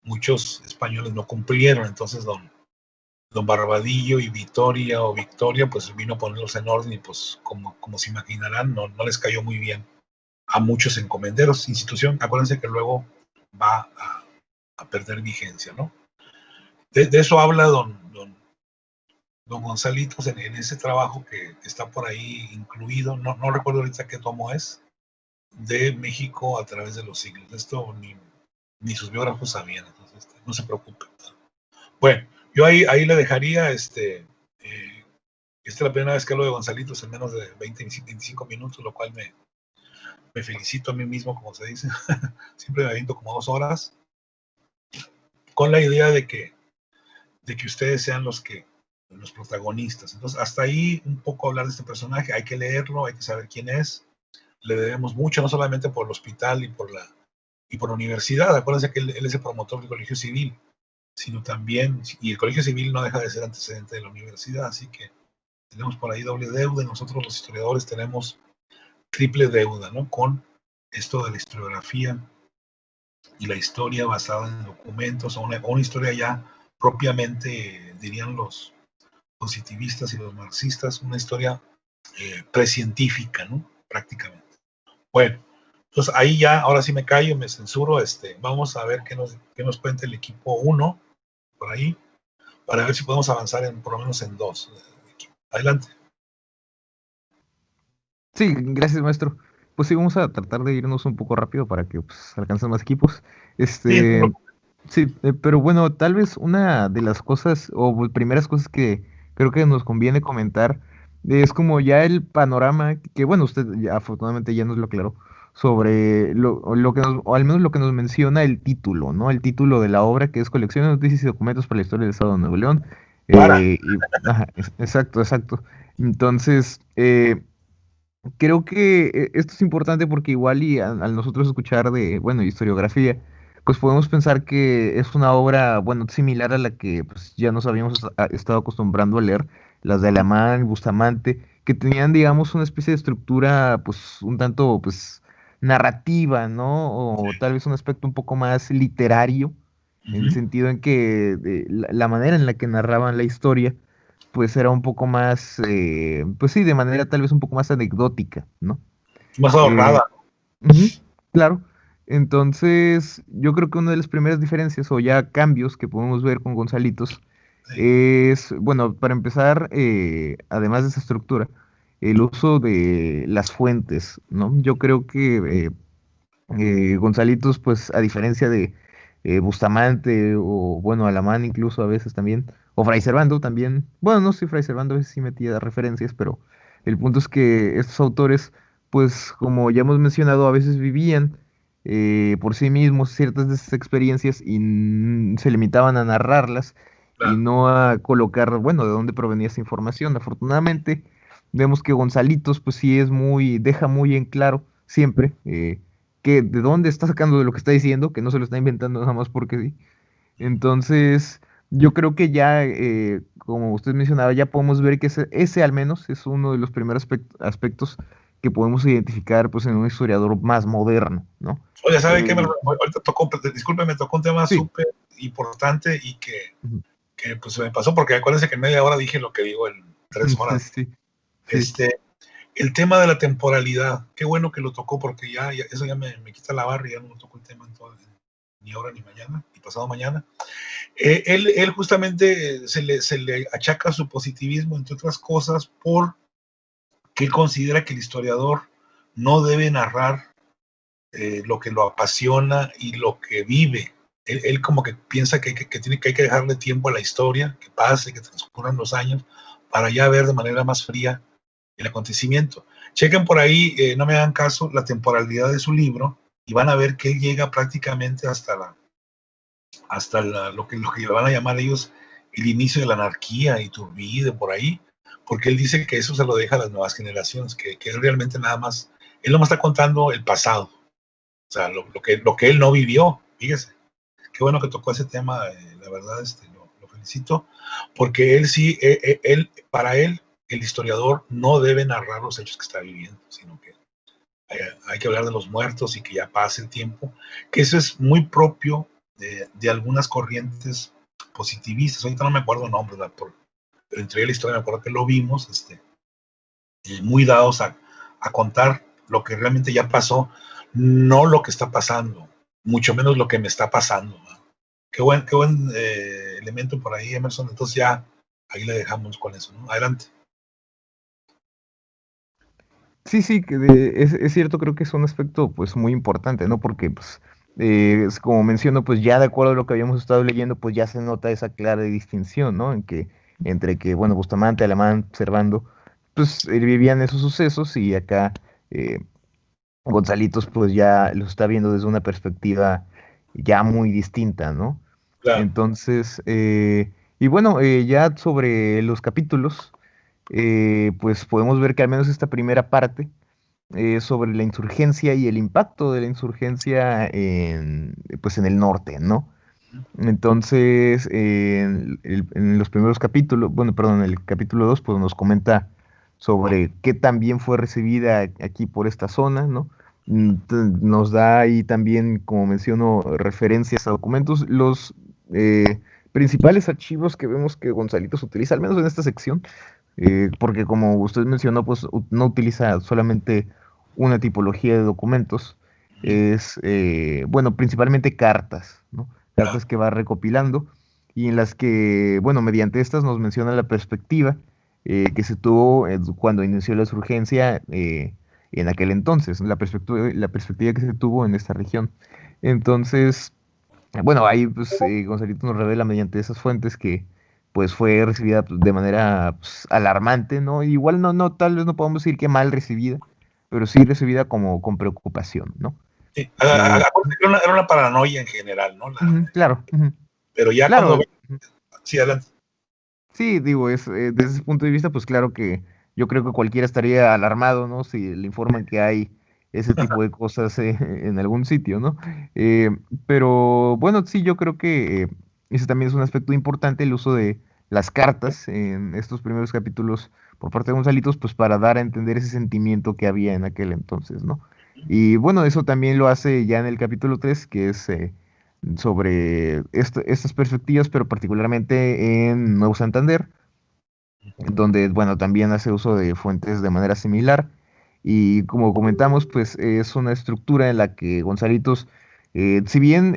muchos españoles no cumplieron. Entonces don Barbadillo y Victoria pues vino a ponerlos en orden, y pues como se imaginarán, no les cayó muy bien a muchos encomenderos, institución, acuérdense que luego va a perder vigencia, ¿no? De eso habla don Gonzalitos en ese trabajo que está por ahí incluido, no recuerdo ahorita qué tomo es, de México a través de los siglos. Esto ni sus biógrafos sabían, entonces no se preocupen. Bueno, yo ahí le dejaría, esta es la primera vez que hablo de Gonzalitos en menos de 20, 25 minutos, lo cual me felicito a mí mismo, como se dice. Siempre me aviento como 2 horas, con la idea de que ustedes sean los protagonistas. Entonces, hasta ahí un poco hablar de este personaje. Hay que leerlo, hay que saber quién es. Le debemos mucho, no solamente por el hospital y por la universidad. Acuérdense que él es el promotor del Colegio Civil, sino también, y el Colegio Civil no deja de ser antecedente de la universidad, así que tenemos por ahí doble deuda, y nosotros los historiadores tenemos triple deuda, ¿no? Con esto de la historiografía y la historia basada en documentos, o una historia ya propiamente, dirían los positivistas y los marxistas, una historia precientífica, ¿no? Prácticamente. Bueno, entonces ahí ya, ahora sí me callo, me censuro, vamos a ver qué nos cuenta el equipo 1 por ahí, para ver si podemos avanzar por lo menos en 2. Adelante. Sí, gracias, maestro. Pues sí, vamos a tratar de irnos un poco rápido para que pues, alcancen más equipos. Sí, Sí, pero bueno, tal vez una de las cosas o primeras cosas que creo que nos conviene comentar es como ya el panorama que, bueno, usted ya, afortunadamente ya nos lo aclaró sobre lo que o al menos lo que nos menciona el título, ¿no? El título de la obra, que es Colección de Noticias y Documentos para la Historia del Estado de Nuevo León. Ajá, exacto, exacto. Entonces, creo que esto es importante porque igual y al nosotros escuchar de, bueno, historiografía, pues podemos pensar que es una obra, bueno, similar a la que pues, ya nos habíamos estado acostumbrando a leer, las de Alamán, Bustamante, que tenían, digamos, una especie de estructura, pues, un tanto, pues, narrativa, ¿no? O tal vez un aspecto un poco más literario, en el sentido en que la manera en la que narraban la historia pues era un poco más, pues sí, de manera tal vez un poco más anecdótica, ¿no? más Eh, ahorrada. Ujú, claro. Entonces, yo creo que una de las primeras diferencias o ya cambios que podemos ver con Gonzalitos Sí. es, bueno, para empezar, además de esa estructura, el uso de las fuentes, ¿no? Yo creo que Gonzalitos, pues a diferencia de Bustamante o bueno, Alamán incluso a veces también, o Fray Servando también, bueno, no sé, Fray Servando a veces sí metía referencias, pero el punto es que estos autores, pues como ya hemos mencionado, a veces vivían por sí mismos ciertas de esas experiencias y se limitaban a narrarlas y Claro. no a colocar, bueno, de dónde provenía esa información. Afortunadamente, vemos que Gonzalitos, pues sí es muy, deja muy en claro siempre que de dónde está sacando de lo que está diciendo, que no se lo está inventando nada más porque sí. Entonces, yo creo que ya, como usted mencionaba, ya podemos ver que ese al menos es uno de los primeros aspectos que podemos identificar pues en un historiador más moderno, ¿no? Oye, ¿sabe qué? Eh, Ahorita tocó, disculpe, me tocó un tema sí. súper importante y Ujú. que pues se me pasó porque acuérdense que en media hora dije lo que digo en 3 horas. Sí, sí, sí. Este, el tema de la temporalidad, qué bueno que lo tocó porque eso ya me quita la barra y ya no tocó el tema ni ahora ni mañana, ni pasado mañana. Él justamente se le achaca su positivismo, entre otras cosas, porque él considera que el historiador no debe narrar lo que lo apasiona y lo que vive. Él como que piensa que hay que dejarle tiempo a la historia, que pase, que transcurran los años, para ya ver de manera más fría el acontecimiento. Chequen por ahí, no me hagan caso, la temporalidad de su libro y van a ver que él llega prácticamente lo que van a llamar ellos el inicio de la anarquía, Iturbide, por ahí, porque él dice que eso se lo deja a las nuevas generaciones, que él realmente nada más, él no me está contando el pasado, o sea, lo que él no vivió, fíjese. Qué bueno que tocó ese tema, la verdad, lo felicito, porque él sí, para él, el historiador no debe narrar los hechos que está viviendo, sino que hay que hablar de los muertos y que ya pase el tiempo, que eso es muy propio de algunas corrientes positivistas. Ahorita no me acuerdo nombres, pero entre la historia me acuerdo que lo vimos, muy dados a contar lo que realmente ya pasó, no lo que está pasando, mucho menos lo que me está pasando, ¿no? Qué buen elemento por ahí, Emerson. Entonces ya ahí le dejamos con eso, ¿no? Adelante. Sí, sí, es cierto, creo que es un aspecto pues muy importante, ¿no? Porque pues es como menciono, pues ya de acuerdo a lo que habíamos estado leyendo, pues ya se nota esa clara distinción, ¿no? Entre que, bueno, Bustamante, Alamán, Servando, pues vivían esos sucesos y acá eh, Gonzalitos pues ya lo está viendo desde una perspectiva ya muy distinta, ¿no? Claro, Entonces, y bueno, ya sobre los capítulos, pues podemos ver que al menos esta primera parte sobre la insurgencia y el impacto de la insurgencia pues en el norte, ¿no? Entonces, en los primeros capítulos, bueno, perdón, en el capítulo 2 pues nos comenta sobre qué también fue recibida aquí por esta zona, ¿no? Nos da ahí también, como menciono, referencias a documentos. Los principales archivos que vemos que Gonzalitos utiliza, al menos en esta sección, porque como usted mencionó, pues no utiliza solamente una tipología de documentos, es, bueno, principalmente cartas, ¿no? claro, Cartas que va recopilando y en las que, bueno, mediante estas nos menciona la perspectiva que se tuvo cuando inició la surgencia en aquel entonces, la perspectiva que se tuvo en esta región. Entonces, bueno, ahí pues Gonzalito nos revela mediante esas fuentes que pues fue recibida pues, de manera pues, alarmante, ¿no? Igual no, tal vez no podemos decir que mal recibida, pero sí recibida como con preocupación, ¿no? sí. Eh, Era una paranoia en general, ¿no? claro, Pero ya claro. cuando sí, adelante. Sí, digo, desde ese punto de vista, pues claro que yo creo que cualquiera estaría alarmado, ¿no? Si le informan que hay ese tipo de cosas en algún sitio, ¿no? Eh, pero bueno, sí, yo creo que ese también es un aspecto importante, el uso de las cartas en estos primeros capítulos por parte de Gonzalitos, pues para dar a entender ese sentimiento que había en aquel entonces, ¿no? Y bueno, eso también lo hace ya en el capítulo 3 que es sobre estas perspectivas, pero particularmente en Nuevo Santander, donde, bueno, también hace uso de fuentes de manera similar. Y como comentamos, pues es una estructura en la que Gonzalitos, si bien,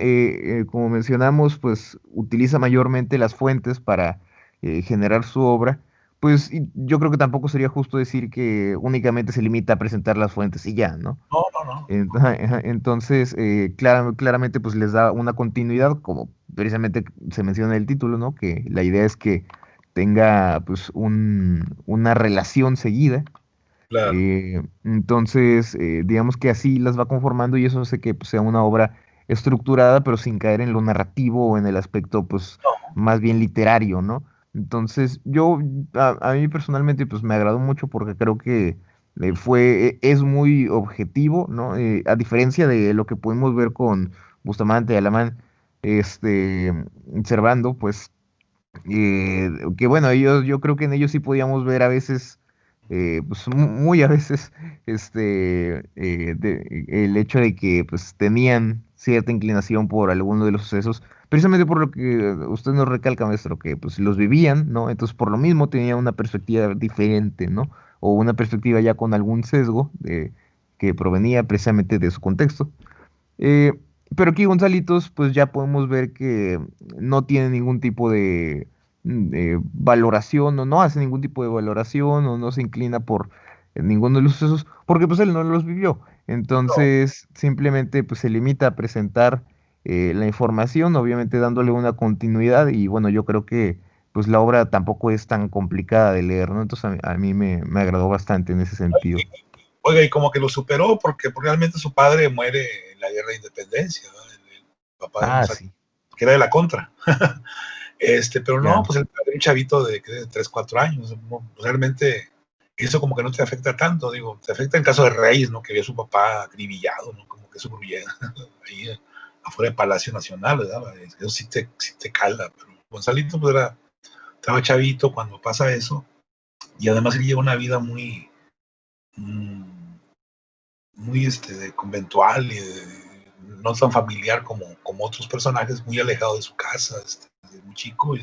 como mencionamos, pues utiliza mayormente las fuentes para generar su obra, pues yo creo que tampoco sería justo decir que únicamente se limita a presentar las fuentes y ya, ¿no? No, no, no. Entonces, claramente, pues les da una continuidad, como precisamente se menciona en el título, ¿no? Que la idea es que tenga, pues, una relación seguida. Claro. Entonces, digamos que así las va conformando y eso hace que pues, sea una obra estructurada, pero sin caer en lo narrativo o en el aspecto, pues, No, más bien literario, ¿no? Entonces, a mí personalmente, pues me agradó mucho porque creo que es muy objetivo, ¿no? A diferencia de lo que pudimos ver con Bustamante, Alamán, este, Servando, pues que bueno, yo creo que en ellos sí podíamos ver a veces, pues muy a veces, el hecho de que pues tenían cierta inclinación por alguno de los sucesos, precisamente por lo que usted nos recalca, maestro, que pues los vivían, ¿no? Entonces por lo mismo tenían una perspectiva diferente, ¿no? O una perspectiva ya con algún sesgo que provenía precisamente de su contexto. Eh, pero aquí Gonzalitos, pues ya podemos ver que no tiene ningún tipo de valoración o no hace ningún tipo de valoración o no se inclina por ninguno de los sucesos porque pues él no los vivió. Entonces simplemente pues se limita a presentar la información, obviamente dándole una continuidad y bueno, yo creo que pues la obra tampoco es tan complicada de leer, ¿no? Entonces a mí me agradó bastante en ese sentido. Oiga, y como que lo superó porque realmente su padre muere en la guerra de independencia, ¿no? El papá de Ah, González, sí, que era de la contra. Pero no, claro. pues el padre, un chavito de 3, 4 años, no, realmente eso como que no te afecta tanto, digo, te afecta en el caso de Reyes, ¿no? Que vio a su papá acribillado, ¿no? Como que eso ahí afuera del Palacio Nacional, ¿verdad? Eso sí te cala, pero Gonzalito pues estaba chavito cuando pasa eso, y además él lleva una vida muy, mm, muy conventual y no tan familiar como otros personajes, muy alejado de su casa, desde muy chico.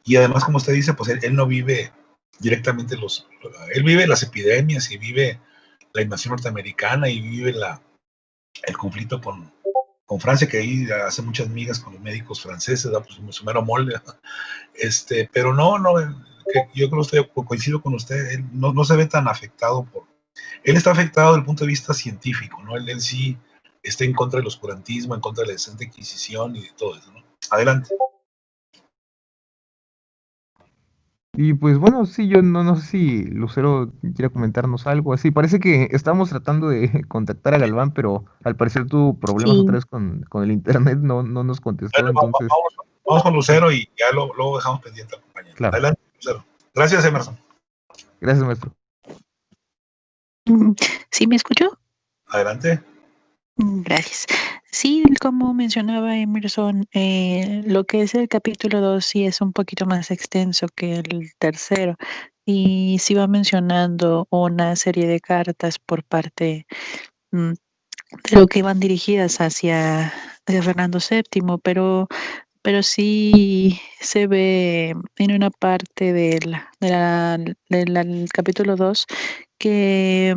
Y además, como usted dice, pues él no vive directamente él vive las epidemias y vive la invasión norteamericana y vive el conflicto con Francia, que ahí hace muchas migas con los médicos franceses, ¿no? Pues su mero molde. Pero no, que yo creo que coincido con usted, él no se ve tan afectado él está afectado desde el punto de vista científico, ¿no? Él sí está en contra del oscurantismo, en contra de la Santa Inquisición y de todo eso, ¿no? Adelante. Y pues bueno, sí, yo no sé si Lucero quiere comentarnos algo así. Parece que estamos tratando de contactar a Galván, pero al parecer tuvo problemas otra Sí, vez con el internet, no nos contestó, Bueno, entonces, vamos con Lucero y ya luego dejamos pendiente al compañero. claro. Adelante, Lucero. Gracias, Emerson. Gracias, maestro. mm, ¿sí me escuchó? Adelante. Gracias. Sí, como mencionaba Emerson, lo que es el capítulo 2 sí es un poquito más extenso que el tercero y sí va mencionando una serie de cartas por parte mm, de lo que van dirigidas hacia Fernando VII, pero sí se ve en una parte del capítulo 2 que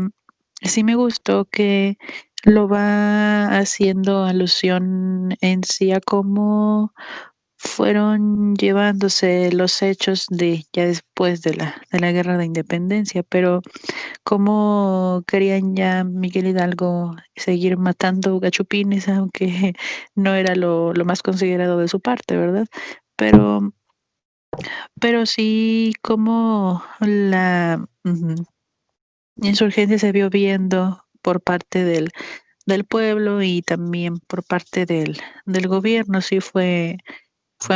sí me gustó que lo va haciendo alusión en sí a cómo fueron llevándose los hechos de ya después de la Guerra de Independencia, pero cómo querían ya Miguel Hidalgo seguir matando gachupines, aunque no era lo más considerado de su parte, ¿verdad? Pero, pero sí como la insurgencia se vio viendo por parte del pueblo y también por parte del gobierno, sí fue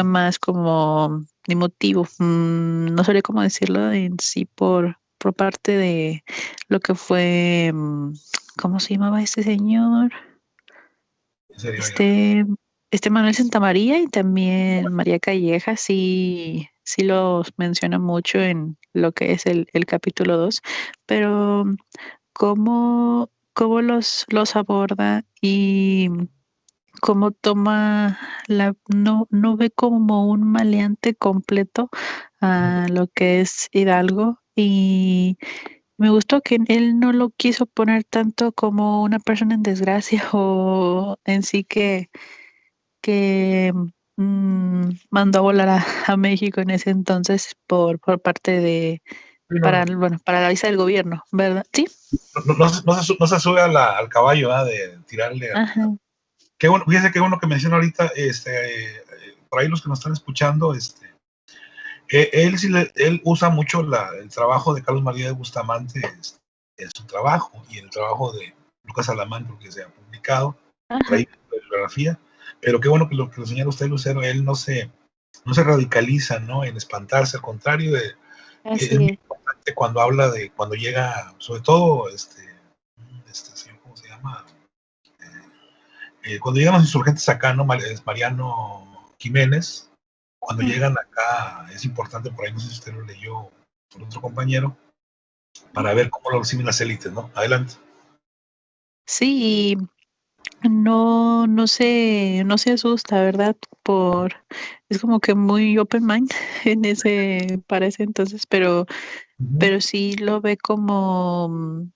más como emotivo, no sabría cómo decirlo en sí por parte de lo que fue, ¿cómo se llamaba este señor? En serio, oiga. Este, este Manuel Santamaría y también María Calleja, sí los menciona mucho en lo que es el capítulo 2, pero cómo los aborda y cómo toma no ve como un maleante completo a lo que es Hidalgo y me gustó que él no lo quiso poner tanto como una persona en desgracia o en sí que mandó a volar a México en ese entonces por parte de, Sí, para la vista del gobierno, ¿verdad? Sí. no se sube al caballo, ¿verdad? De tirarle. Ajá. Qué bueno, fíjese qué bueno que menciona ahorita, por ahí los que nos están escuchando, él usa mucho el trabajo de Carlos María de Bustamante en su trabajo y en el trabajo de Lucas Alamán, porque se ha publicado por Ajá. ahí la bibliografía. Pero qué bueno que lo señala usted, Lucero, él no se no se radicaliza, ¿no? En espantarse, al contrario, es Así muy es. importante cuando habla de, cuando llega, sobre todo, señor, ¿cómo se llama? Cuando llegan los insurgentes acá, ¿no? Es Mariano Jiménez, cuando llegan acá, es importante, por ahí no sé si usted lo leyó por otro compañero, para ver cómo lo reciben las élites, ¿no? Adelante. Sí, y no se asusta, ¿verdad? Es como que muy open mind para ese entonces, pero sí lo ve como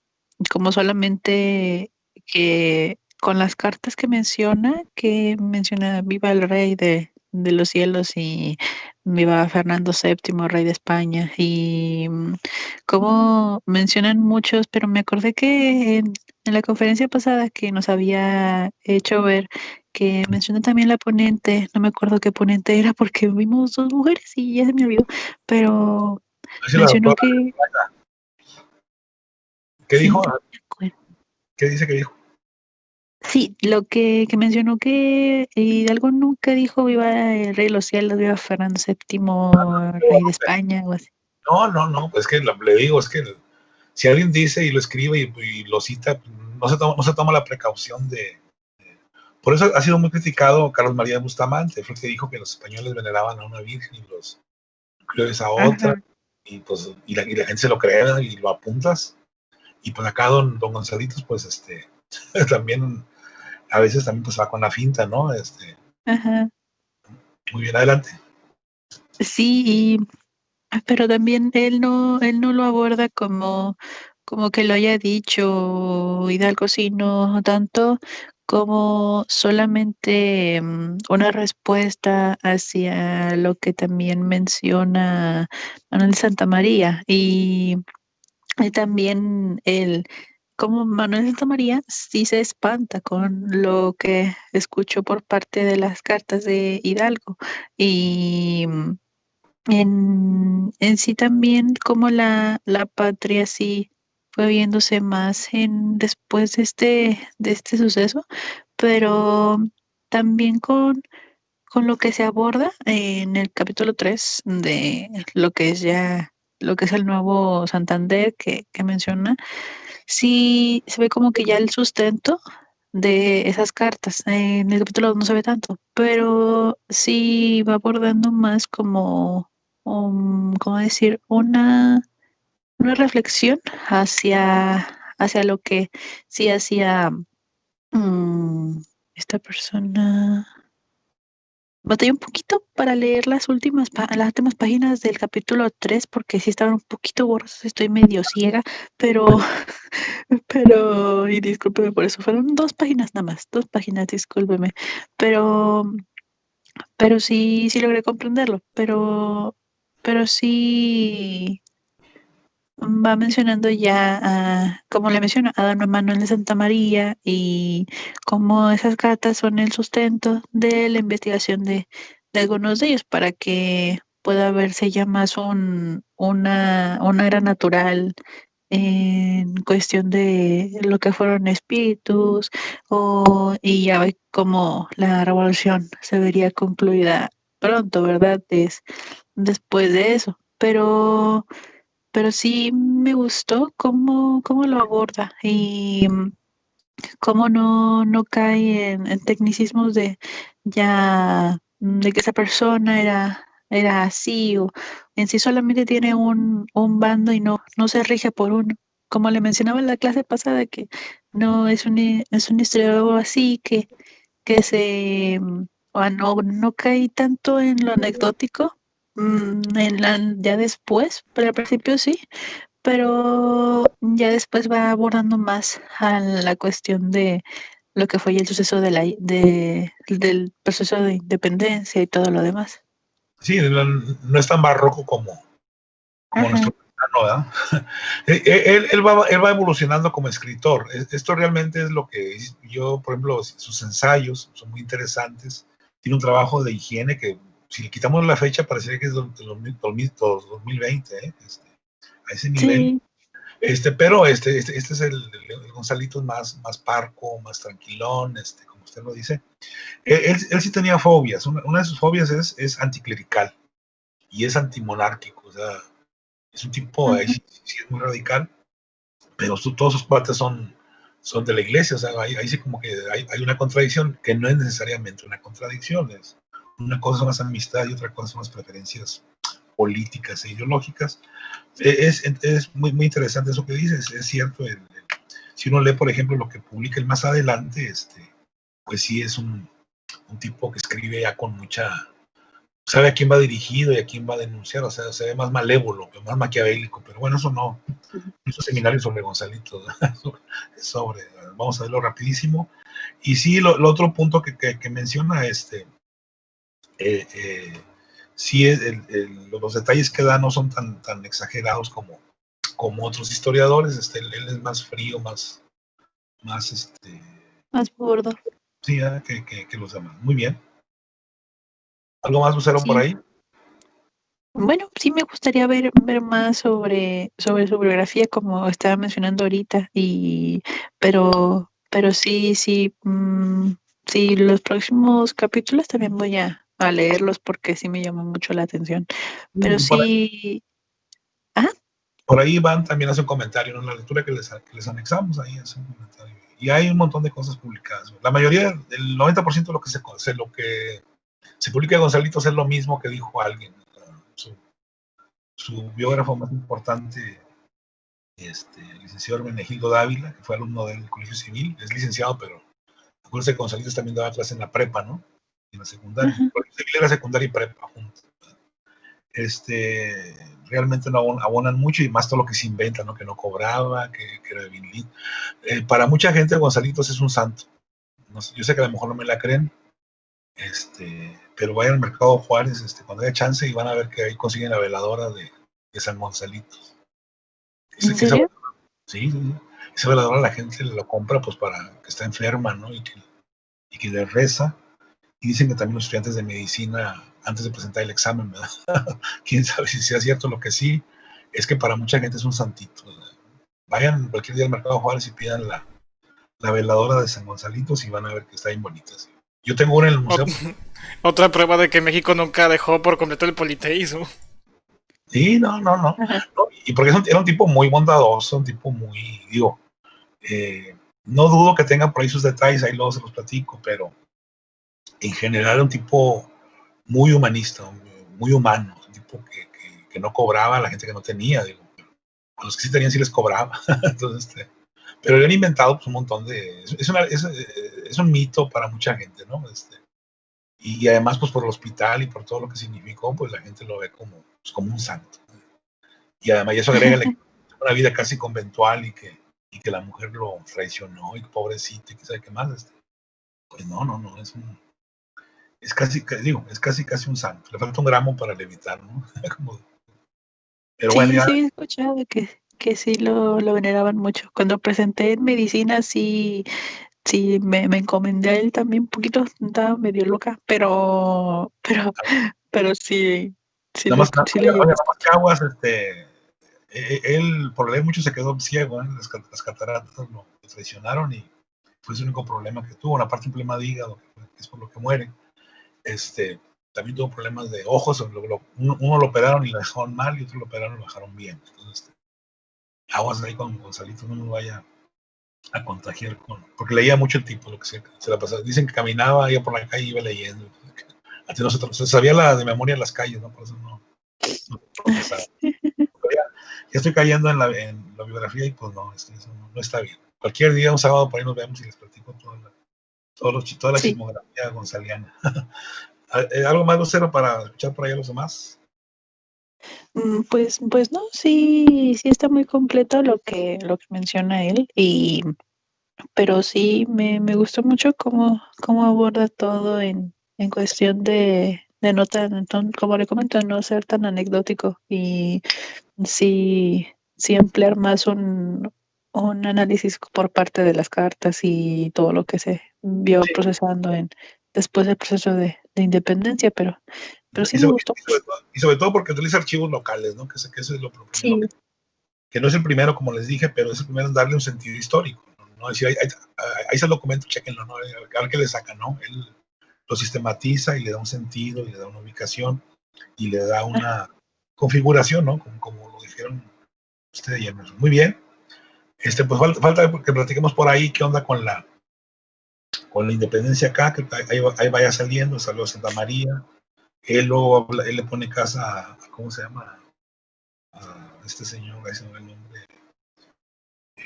solamente que con las cartas que menciona viva el rey de los cielos y viva Fernando VII, rey de España, y como mencionan muchos, pero me acordé que en la conferencia pasada que nos había hecho ver que menciona también la ponente, no me acuerdo qué ponente era porque vimos dos mujeres y ya se me olvidó, pero Dice la mencionó doctora, que ¿qué sí, dijo? no me acuerdo. ¿Qué dice que dijo? Sí, lo que mencionó que Hidalgo nunca dijo viva el rey de los cielos, viva Fernando VII, rey de España o así. No, es que le digo, es que si alguien dice y lo escribe y lo cita, no se toma la precaución por eso ha sido muy criticado Carlos María de Bustamante, fue el que dijo que los españoles veneraban a una virgen y los criollos a otra, Ajá. y pues y la gente se lo cree y lo apuntas, y pues acá don Gonzalitos, pues también, a veces también pues va con la finta, ¿no? Ajá. Muy bien, adelante. Sí, pero también él no lo aborda como que lo haya dicho Hidalgo, sino tanto como solamente una respuesta hacia lo que también menciona Manuel de Santa María y también como Manuel de Santa María sí se espanta con lo que escuchó por parte de las cartas de Hidalgo y en sí también como la patria sí fue viéndose más después de este suceso, pero también con lo que se aborda en el capítulo 3 de lo que es el nuevo Santander que menciona, sí se ve como que ya el sustento de esas cartas. En el capítulo 2 no se ve tanto, pero sí va abordando más como, ¿cómo decir? Una reflexión hacia lo que sí hacía mm, esta persona. Batallé un poquito para leer las últimas páginas del capítulo 3 porque sí estaban un poquito borrosas, estoy medio ciega, pero y discúlpeme por eso, fueron 2 páginas nada más, 2 páginas, discúlpeme, pero, pero sí logré comprenderlo, pero sí va mencionando ya, como le menciona, a don Manuel de Santa María y cómo esas cartas son el sustento de la investigación de algunos de ellos para que pueda verse ya más una era natural en cuestión de lo que fueron espíritus y ya ve cómo la revolución se vería concluida pronto, ¿verdad? Después de eso. Pero sí me gustó cómo lo aborda y cómo no cae en tecnicismos de que esa persona era así o en sí solamente tiene un bando y no se rige por uno. Como le mencionaba en la clase pasada, que no es un historiador así que no cae tanto en lo anecdótico, ya después, pero al principio sí, pero ya después va abordando más a la cuestión de lo que fue el suceso del proceso de independencia y todo lo demás. Sí, no es tan barroco como Ajá, nuestro mexicano, ¿verdad? Él va evolucionando como escritor. Esto realmente es lo que yo, por ejemplo, sus ensayos son muy interesantes. Tiene un trabajo de higiene que, si le quitamos la fecha, parecería que es de 2020, a ese nivel. sí, Pero este es el Gonzalito más parco, más tranquilón, como usted lo dice. Él sí tenía fobias. Una de sus fobias es anticlerical y es antimonárquico. O sea, es un tipo, ahí sí es muy radical, pero todos sus cuates son de la iglesia. O sea, ahí sí como que hay una contradicción que no es necesariamente una contradicción. Una cosa son las amistades y otra cosa son las preferencias políticas e ideológicas. Es muy, muy interesante eso que dices. Es cierto, si uno lee, por ejemplo, lo que publica él más adelante, pues sí es un tipo que escribe ya con mucha, sabe a quién va dirigido y a quién va a denunciar, o sea, se ve más malévolo, más maquiavélico, pero bueno, eso no. Hizo seminarios sobre Gonzalito, vamos a verlo rapidísimo. Y sí, lo otro punto que menciona, sí, los detalles que da no son tan exagerados como otros historiadores. Él es más frío, más Más burdo. sí, que los demás. Muy bien. ¿Algo más, Lucero, por Sí. ahí? Bueno, sí me gustaría ver más sobre su biografía, como estaba mencionando ahorita, pero sí, sí, sí, los próximos capítulos también voy a leerlos porque sí me llama mucho la atención. Pero sí, Por ahí van, también hace un comentario, ¿no? En la lectura que les anexamos, ahí hace un comentario. Y hay un montón de cosas publicadas. La mayoría, el 90% de lo que se publica de Gonzalitos es lo mismo que dijo alguien. Su biógrafo más importante, el licenciado Hermenegildo Dávila, que fue alumno del Colegio Civil, es licenciado, pero acuérdense que Gonzalitos también daba clase en la prepa, ¿no? En la secundaria. El Colegio Civil era secundaria y prepa juntos. Realmente no abonan mucho, y más todo lo que se inventa, ¿no? Que no cobraba, que era de Binlit. Para mucha gente Gonzalitos es un santo. No sé, yo sé que a lo mejor no me la creen, pero vayan al Mercado Juárez cuando haya chance y van a ver que ahí consiguen la veladora de San Gonzalitos. ¿en serio? Sí. Esa veladora la gente lo compra pues para que está enferma, ¿no? Y que le reza. Y dicen que también los estudiantes de medicina, antes de presentar el examen, ¿verdad? Quién sabe si sea cierto. Lo que sí es que para mucha gente es un santito. Vayan cualquier día al Mercado Juárez y pidan la veladora de San Gonzalitos y van a ver que está bien bonita. ¿Sí? Yo tengo una en el museo. Otra prueba de que México nunca dejó por completo el politeísmo. Sí, no. Y porque era un tipo muy bondadoso, un tipo muy, no dudo que tenga por ahí sus detalles, ahí luego se los platico, pero en general era un tipo muy humanista, muy humano, un tipo que no cobraba a la gente que no tenía, a los que sí tenían sí les cobraba. Entonces, pero le han inventado pues, un montón de, es un mito para mucha gente, ¿no? Y además pues por el hospital y por todo lo que significó, pues la gente lo ve como un santo. Y además eso agrega una vida casi conventual y que la mujer lo traicionó y pobrecito y qué sabe qué más. Pues no, es casi un santo. Le falta un gramo para levitar, ¿no? Pero Sí, bueno, ya. sí, he escuchado que sí lo veneraban mucho. Cuando presenté en medicina, sí, me encomendé a él también un poquito, estaba medio loca, pero sí, Nada más, sí le llegué. que aguas, él por leer mucho se quedó ciego, ¿eh? Las cataratas lo traicionaron y fue el único problema que tuvo. Aparte un problema de hígado, que es por lo que muere. También tuvo problemas de ojos. Uno lo operaron y lo dejaron mal y otro lo operaron y lo dejaron bien. Entonces, aguas ahí con Gonzalito, no nos vaya a contagiar porque leía mucho el tipo, lo que se la pasaba. Dicen que caminaba, iba por la calle y iba leyendo. Se sabía de memoria las calles, ¿no? Por eso no pasaba. Ya estoy cayendo en la biografía y pues no, eso no está bien. Cualquier día, un sábado, por ahí nos vemos y les platico toda la chismografía gonzaliana. ¿Algo más, Lucero, para escuchar por ahí a los demás? Pues no, sí está muy completo lo que menciona él, pero sí me gustó mucho cómo aborda todo en cuestión de no como le comento, no ser tan anecdótico y sí emplear más un análisis por parte de las cartas y todo lo que se vio procesando después del proceso de independencia, pero sí me gustó. Y sobre todo porque utiliza archivos locales, ¿no? Que eso es lo primero. Sí. Que no es el primero, como les dije, pero es el primero en darle un sentido histórico. ¿no? Decir, ahí está el documento, chéquenlo, ¿no? A ver qué le saca, ¿no? Él lo sistematiza y le da un sentido, y le da una ubicación, y le da una configuración, ¿no? Como lo dijeron ustedes y Emerson. Muy bien. Pues falta que platiquemos por ahí qué onda con la independencia acá, que ahí vaya saliendo, salió Santa María. Él le pone casa ¿cómo se llama? A este señor, ahí se me va el nombre,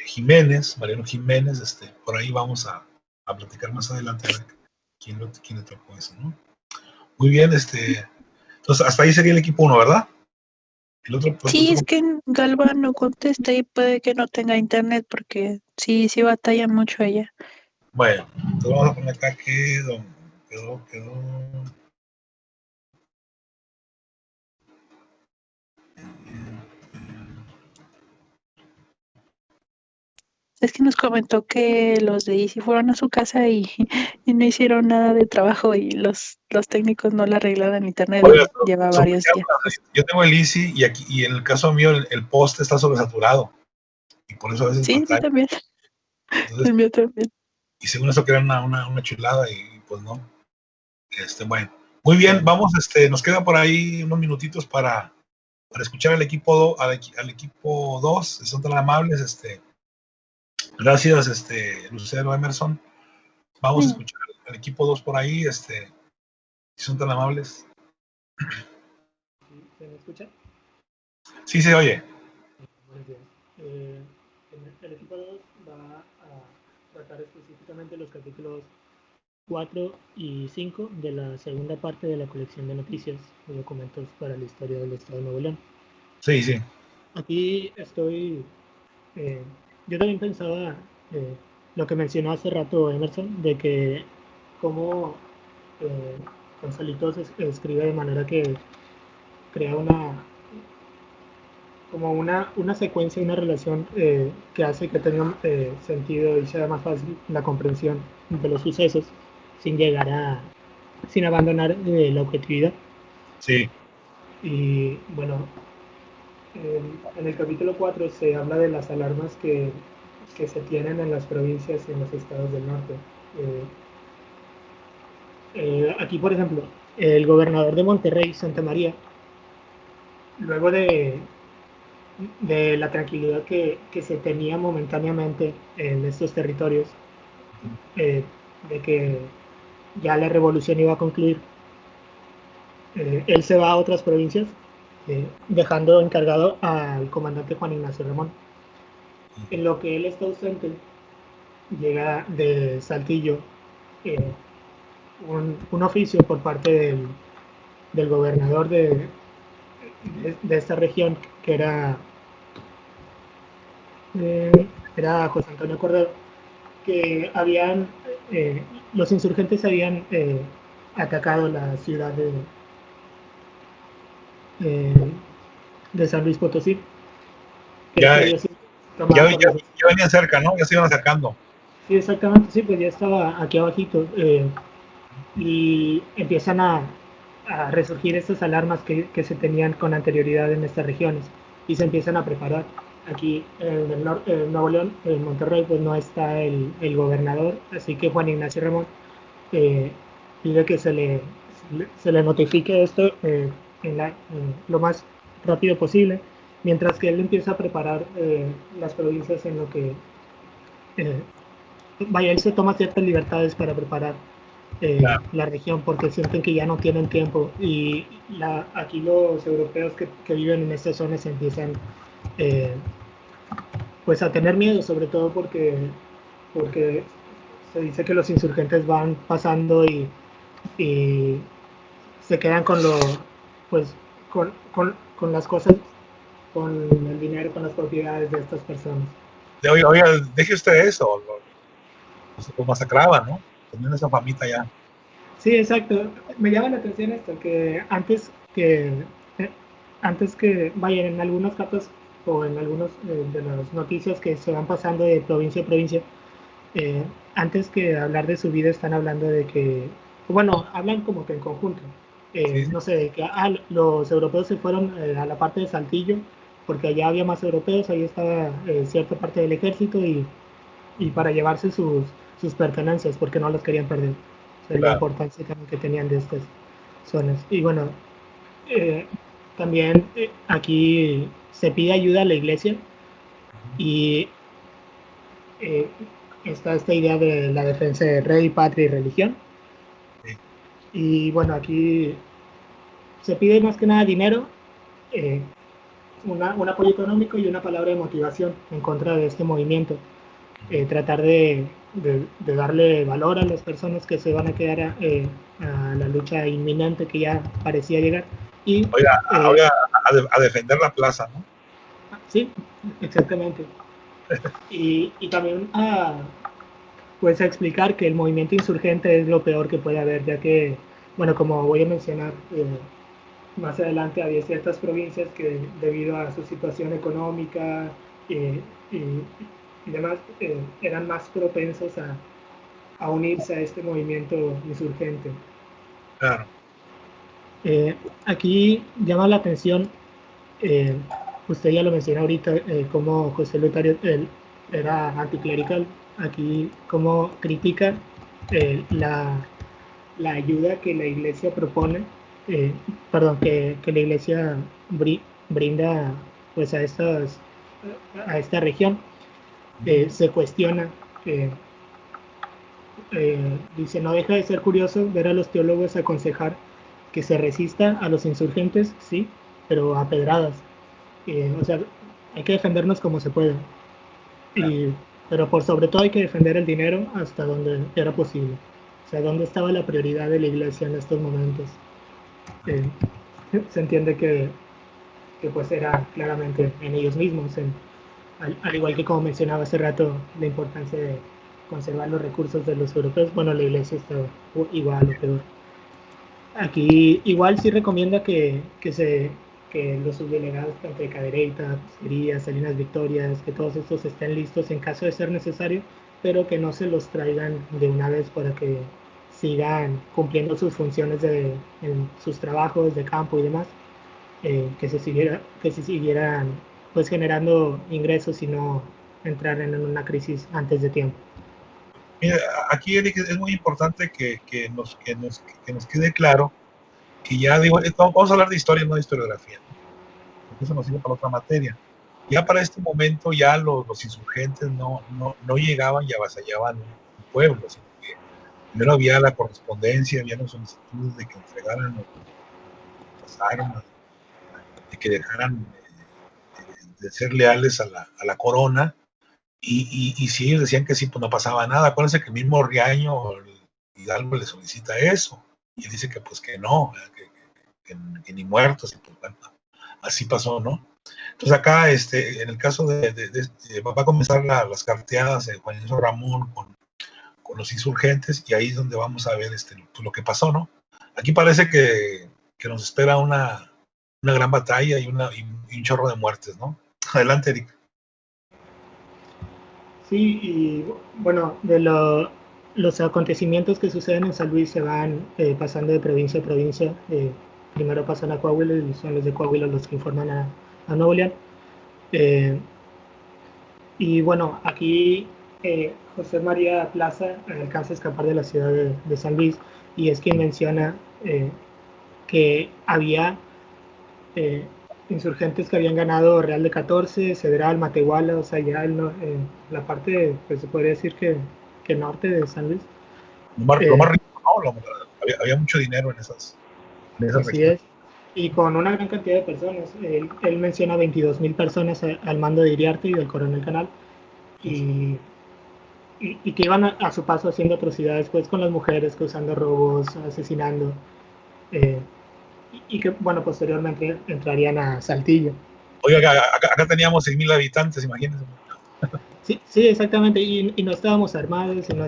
Jiménez, Mariano Jiménez. Por ahí vamos a platicar más adelante a ver quién le tocó eso, ¿no? Muy bien, entonces hasta ahí sería el equipo 1, ¿verdad? Sí, es que Galva no contesta y puede que no tenga internet porque sí batalla mucho ella. Bueno, entonces vamos a poner acá que quedó. Es que nos comentó que los de Easy fueron a su casa y no hicieron nada de trabajo y los técnicos no le arreglaron el internet. Oiga, lleva varios días. Yo tengo el Easy y en el caso mío el poste está sobresaturado. Y por eso a veces sí, también. Entonces, el mío también. Y según eso que era una chulada y pues no. Bueno, muy bien, vamos, nos quedan por ahí unos minutitos para escuchar al equipo al equipo 2, son tan amables, gracias, Lucero, Emerson. Vamos a escuchar al equipo 2 por ahí, si son tan amables. ¿Se me escucha? Sí, se oye. Muy bien. El equipo 2 va a tratar específicamente los capítulos 4 y 5 de la segunda parte de la colección de noticias y documentos para la historia del Estado de Nuevo León. Sí, sí. Aquí estoy, yo también pensaba lo que mencionó hace rato Emerson, de que cómo Gonzalito escribe de manera que crea como una secuencia, una relación que hace que tenga sentido y sea más fácil la comprensión de los sucesos sin abandonar la objetividad. Sí. Y bueno, en el capítulo 4 se habla de las alarmas que se tienen en las provincias y en los estados del norte. Aquí, por ejemplo, el gobernador de Monterrey, Santa María, luego de la tranquilidad que se tenía momentáneamente en estos territorios, de que ya la revolución iba a concluir, él se va a otras provincias, dejando encargado al comandante Juan Ignacio Ramón. En lo que él está ausente, llega de Saltillo un oficio por parte del gobernador de esta región, que era José Antonio Cordero, que los insurgentes habían atacado la ciudad de San Luis Potosí. Ya venían cerca, ¿no? Ya se iban acercando. Sí, exactamente, sí, pues ya estaba aquí abajito. Y empiezan a resurgir estas alarmas que se tenían con anterioridad en estas regiones y se empiezan a preparar. Aquí en el Nuevo León, en Monterrey, pues no está el gobernador, así que Juan Ignacio Ramón pide que se le notifique esto lo más rápido posible, mientras que él empieza a preparar las provincias en lo que él se toma ciertas libertades para preparar la región, porque sienten que ya no tienen tiempo, y aquí los europeos que viven en estas zonas empiezan pues a tener miedo, sobre todo porque se dice que los insurgentes van pasando y se quedan con con las cosas, con el dinero, con las propiedades de estas personas. Oiga, deje usted eso, los masacraban, ¿no? Tenían esa famita ya. Sí, exacto. Me llama la atención esto, que antes que vayan en algunos casos o en algunos de las noticias que se van pasando de provincia a provincia, antes que hablar de su vida están hablando de que, bueno, hablan como que en conjunto. Sí. No sé, de que los europeos se fueron a la parte de Saltillo porque allá había más europeos, ahí estaba cierta parte del ejército y para llevarse sus pertenencias, porque no las querían perder. O sea, la importancia también que tenían de estas zonas. Y bueno, también aquí se pide ayuda a la iglesia y está esta idea de la defensa de rey, patria y religión. Y bueno, aquí se pide más que nada dinero, un apoyo económico y una palabra de motivación en contra de este movimiento. Tratar de darle valor a las personas que se van a quedar a la lucha inminente que ya parecía llegar. Y, a defender la plaza, ¿no? Sí, exactamente. Y también pues a explicar que el movimiento insurgente es lo peor que puede haber, ya que, bueno, como voy a mencionar más adelante, había ciertas provincias que debido a su situación económica y demás, eran más propensos a unirse a este movimiento insurgente. Claro. Aquí llama la atención, usted ya lo mencionó ahorita, cómo José Lutario era anticlerical. Aquí cómo critica la ayuda que la iglesia propone, que la iglesia brinda pues a esta región. Se cuestiona, dice, no deja de ser curioso ver a los teólogos aconsejar que se resista a los insurgentes, sí, pero a pedradas. O sea, hay que defendernos como se puede. Pero por sobre todo hay que defender el dinero hasta donde era posible. O sea, ¿dónde estaba la prioridad de la iglesia en estos momentos? Se entiende que pues era claramente en ellos mismos, al igual que como mencionaba hace rato, la importancia de conservar los recursos de los europeos. Bueno, la iglesia está igual o peor. Aquí igual sí recomienda que los subdelegados tanto de Cadereyta, Pesquería, Salinas Victorias, que todos estos estén listos en caso de ser necesario, pero que no se los traigan de una vez para que sigan cumpliendo sus funciones en sus trabajos de campo y demás, que se siguieran pues generando ingresos y no entrar en una crisis antes de tiempo. Mira, aquí, Eric, es muy importante que nos quede claro que ya digo, vamos a hablar de historia, no de historiografía, porque eso nos sirve para otra materia. Ya para este momento ya los insurgentes no llegaban y avasallaban un pueblo, sino que primero había la correspondencia, había las solicitudes de que entregaran las armas, de que dejaran de ser leales a la corona, y si ellos decían que sí, pues no pasaba nada. Acuérdense que el mismo Riaño Hidalgo le solicita eso, y él dice que pues que no, que ni muertos, y pues bueno, así pasó, ¿no? Entonces acá, en el caso va a comenzar las carteadas de Juan Ignacio Ramón con los insurgentes, y ahí es donde vamos a ver pues, lo que pasó, ¿no? Aquí parece que nos espera una gran batalla y un chorro de muertes, ¿no? Adelante, Eric. Sí, y bueno, los acontecimientos que suceden en San Luis se van pasando de provincia a provincia. Primero pasan a Coahuila y son los de Coahuila los que informan a Nuevo León. Y bueno, aquí José María Plaza alcanza a escapar de la ciudad de San Luis y es quien menciona que había insurgentes que habían ganado Real de 14, Cedral, Matehuala, o sea, ya en la parte, pues se podría decir que norte de San Luis. Lo más rico, ¿no? Había mucho dinero en esas así regiones. Es, y con una gran cantidad de personas. Él menciona 22,000 personas al mando de Iriarte y del coronel Canal, y que iban a su paso haciendo atrocidades pues con las mujeres, causando robos, asesinando. Y que, bueno, posteriormente entrarían a Saltillo. Oiga, acá teníamos 6,000 habitantes, imagínense. Sí, exactamente, y no estábamos armados, y no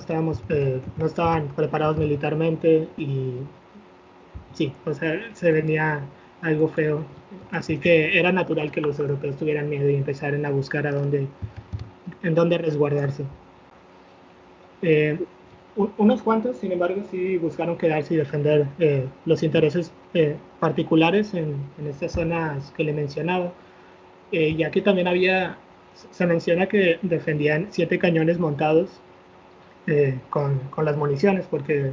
estaban preparados militarmente, y sí, o sea, se venía algo feo. Así que era natural que los europeos tuvieran miedo y empezaran a buscar en dónde resguardarse. Unos cuantos, sin embargo, sí buscaron quedarse y defender los intereses particulares en estas zonas que le mencionaba, ya que también había se menciona que defendían 7 cañones montados con las municiones, porque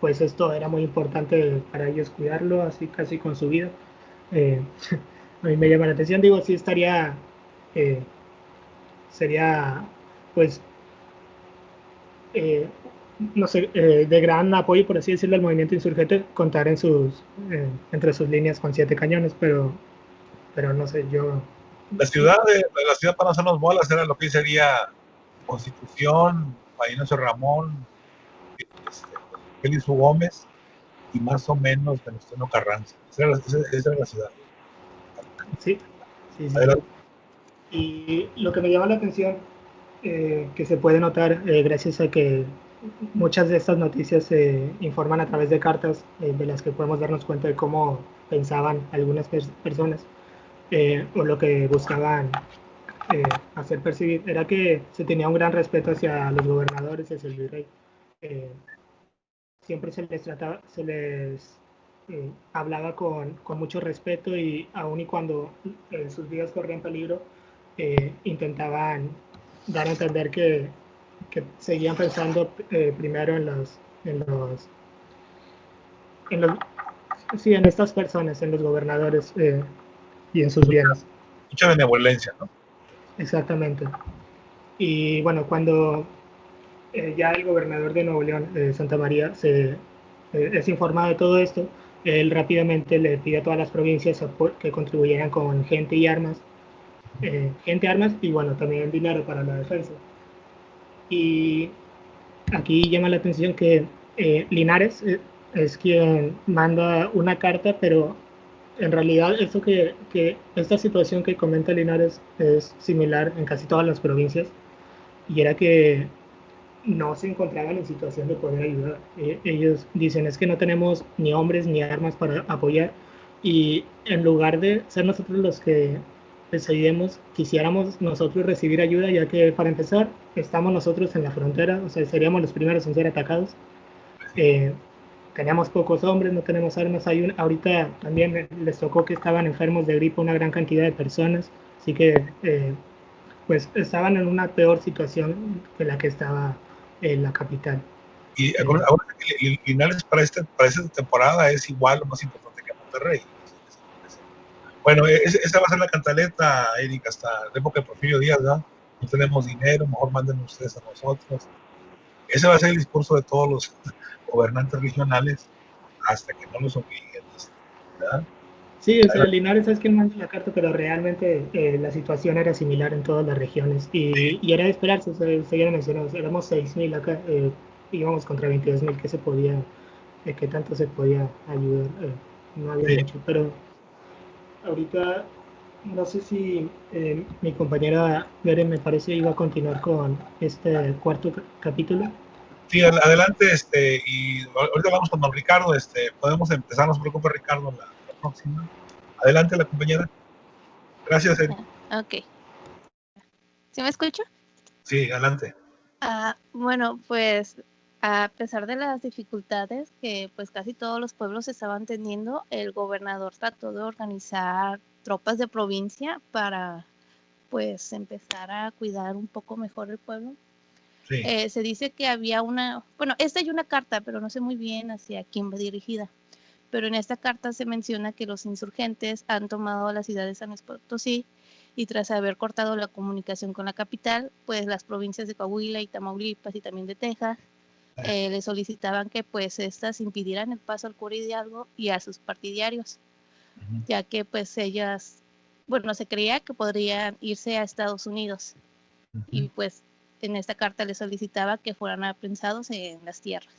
pues esto era muy importante para ellos cuidarlo, así casi con su vida. Eh, a mí me llama la atención, digo, sí eh, sería pues eh, no sé, de gran apoyo, por así decirlo, al movimiento insurgente contar entre sus líneas con 7 cañones, pero no sé, yo... La ciudad para no hacernos bolas era lo que sería Constitución, Ignacio Ramón, Félix U. Gómez y más o menos Venustiano Carranza. Esa era la ciudad. Sí, sí, sí. Adelante. Y lo que me llama la atención, que se puede notar gracias a que muchas de estas noticias se informan a través de cartas de las que podemos darnos cuenta de cómo pensaban algunas personas o lo que buscaban hacer percibir, era que se tenía un gran respeto hacia los gobernadores y hacia el virrey. Eh, Siempre se les hablaba con mucho respeto y aun y cuando sus vidas corrían peligro, intentaban dar a entender que seguían pensando primero en los, sí, en estas personas, en los gobernadores y en sus bienes. Mucha benevolencia, ¿no? Exactamente. Y bueno, cuando ya el gobernador de Nuevo León, Santa María, es informado de todo esto, él rápidamente le pide a todas las provincias que contribuyeran con armas y bueno, también dinero para la defensa. Y aquí llama la atención que Linares es quien manda una carta, pero en realidad esta situación que comenta Linares es similar en casi todas las provincias, y era que no se encontraban en situación de poder ayudar. Ellos dicen, es que no tenemos ni hombres ni armas para apoyar, y en lugar de ser nosotros los que decidimos, quisiéramos nosotros recibir ayuda, ya que para empezar estamos nosotros en la frontera, o sea, seríamos los primeros en ser atacados. Tenemos pocos hombres, no tenemos armas. Ahorita también les tocó que estaban enfermos de gripe una gran cantidad de personas, así que pues estaban en una peor situación que la que estaba en la capital. Y ahora que Linares para esta temporada es igual o más importante que Monterrey. Bueno, esa va a ser la cantaleta, Eric, hasta la época de Porfirio Díaz, ¿verdad? No tenemos dinero, mejor manden ustedes a nosotros. Ese va a ser el discurso de todos los gobernantes regionales hasta que no los obliguen, ¿verdad? Sí, o sea, Linares es quien manda la carta, pero realmente la situación era similar en todas las regiones y era de esperarse, o sea, seguían mencionados, éramos 6,000 acá, íbamos contra 22,000, que tanto se podía ayudar, no había mucho, pero ahorita no sé si mi compañera Beren, me parece, iba a continuar con este cuarto capítulo. Sí, adelante, y ahorita vamos con don Ricardo, podemos empezar, no se preocupe Ricardo, la próxima. Adelante la compañera. Gracias, Eric. Ok. ¿Sí me escucha? Sí, adelante. Bueno, pues a pesar de las dificultades que pues casi todos los pueblos estaban teniendo, el gobernador trató de organizar tropas de provincia para pues empezar a cuidar un poco mejor el pueblo. Sí. Se dice que había esta hay una carta, pero no sé muy bien hacia quién va dirigida. Pero en esta carta se menciona que los insurgentes han tomado la ciudad de San Luis Potosí y tras haber cortado la comunicación con la capital, pues las provincias de Coahuila y Tamaulipas y también de Texas le solicitaban que pues estas impidieran el paso al cura Hidalgo y a sus partidarios, ya que pues ellas, se creía que podrían irse a Estados Unidos y pues en esta carta les solicitaba que fueran apresados en las tierras.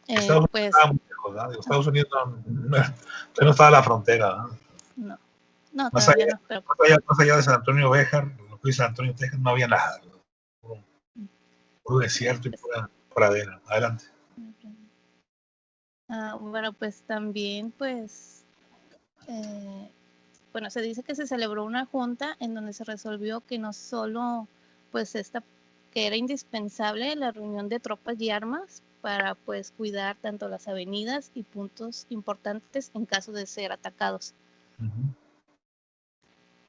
Estados Unidos estaba muy lejos, ¿verdad? Estados Unidos no estaba a la frontera, ¿no? No, todavía no. Pero... Más allá de San Antonio Béjar, lo que es San Antonio, Texas, no había nada. Puro desierto y pura pradera. Adelante. Bueno, pues también, pues, se dice que se celebró una junta en donde se resolvió que no solo, pues, que era indispensable la reunión de tropas y armas para, pues, cuidar tanto las avenidas y puntos importantes en caso de ser atacados.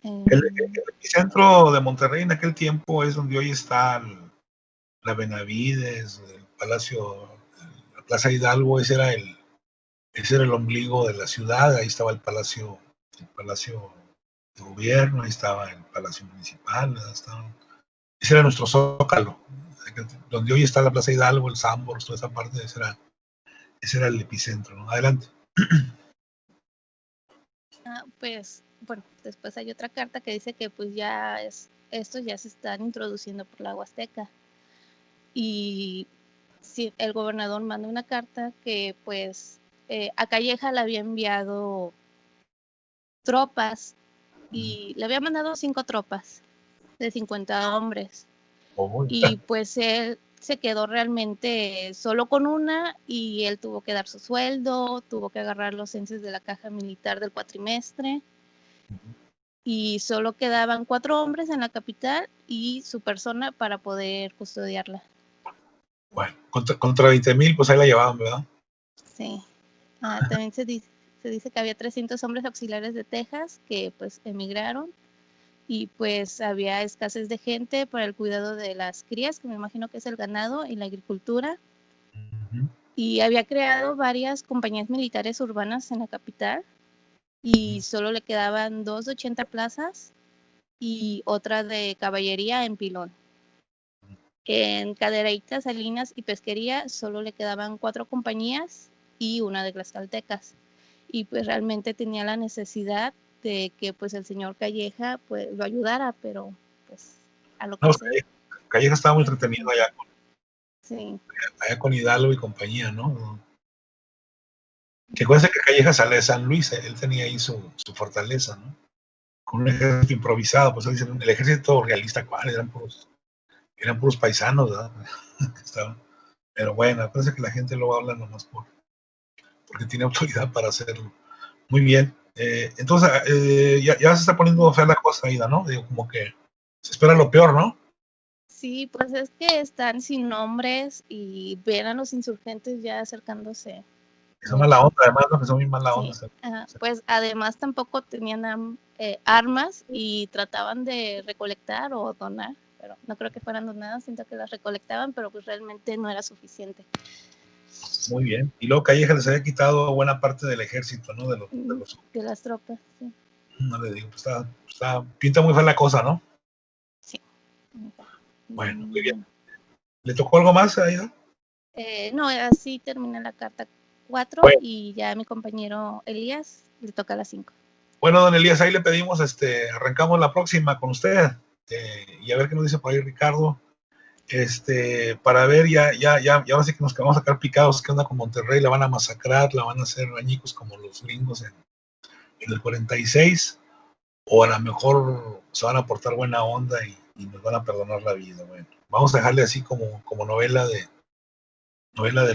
El epicentro de Monterrey en aquel tiempo es donde hoy está la Benavides, el Palacio, la Plaza Hidalgo. Ese era el ombligo de la ciudad. Ahí estaba el Palacio de Gobierno, ahí estaba el Palacio Municipal, ese era nuestro zócalo, donde hoy está la Plaza Hidalgo, el Sambors, toda esa parte. Ese era el epicentro, ¿no? Adelante. Pues, bueno, después hay otra carta que dice que pues estos ya se están introduciendo por la Huasteca. Y sí, el gobernador manda una carta que pues a Calleja le había enviado tropas y le había mandado 5 tropas de 50 hombres. Y pues él se quedó realmente solo con una y él tuvo que dar su sueldo, tuvo que agarrar los censos de la caja militar del cuatrimestre y solo quedaban 4 hombres en la capital y su persona para poder custodiarla. Bueno, contra 20,000, pues ahí la llevaban, ¿verdad? Sí. También se dice que había 300 hombres auxiliares de Texas que pues emigraron y pues había escasez de gente para el cuidado de las crías, que me imagino que es el ganado y la agricultura. Y había creado varias compañías militares urbanas en la capital y solo le quedaban 2 de 80 plazas y otra de caballería en Pilón. En Cadereyta, Salinas y Pesquería solo le quedaban 4 compañías y una de Tlaxcaltecas. Y pues realmente tenía la necesidad de que pues el señor Calleja pues lo ayudara, pero pues a lo que sea. Calleja estaba muy entretenido Sí. allá con Hidalgo y compañía, ¿no? Que acuérdense que Calleja sale de San Luis, él tenía ahí su fortaleza, ¿no? Con un ejército improvisado, pues dicen, el ejército realista, ¿cuál? Eran puros paisanos, ¿verdad? Pero bueno, acuérdense que la gente luego habla nomás porque tiene autoridad para hacerlo. Muy bien. Entonces, ya se está poniendo fea la cosa, Aida, ¿no? Digo, como que se espera lo peor, ¿no? Sí, pues es que están sin nombres y ven a los insurgentes ya acercándose. Que son mala onda, además, ¿no? Que son muy mala onda. Sí. Pues además tampoco tenían armas y trataban de recolectar o donar, pero no creo que fueran donadas, siento que las recolectaban, pero pues realmente no era suficiente. Muy bien. Y luego Calleja les había quitado buena parte del ejército, ¿no? De las tropas, sí. No le digo, pues pinta muy fea la cosa, ¿no? Sí. Bueno, muy bien. ¿Le tocó algo más, Aida? No, así termina la carta 4 bueno. Y ya a mi compañero Elías le toca la 5. Bueno, don Elías, ahí le pedimos, arrancamos la próxima con usted y a ver qué nos dice por ahí Ricardo. Para ver, ya ahora sí que nos vamos a sacar picados, qué onda con Monterrey, la van a masacrar, la van a hacer añicos como los gringos en el 46, o a lo mejor se van a portar buena onda y nos van a perdonar la vida. Bueno, vamos a dejarle así como novela de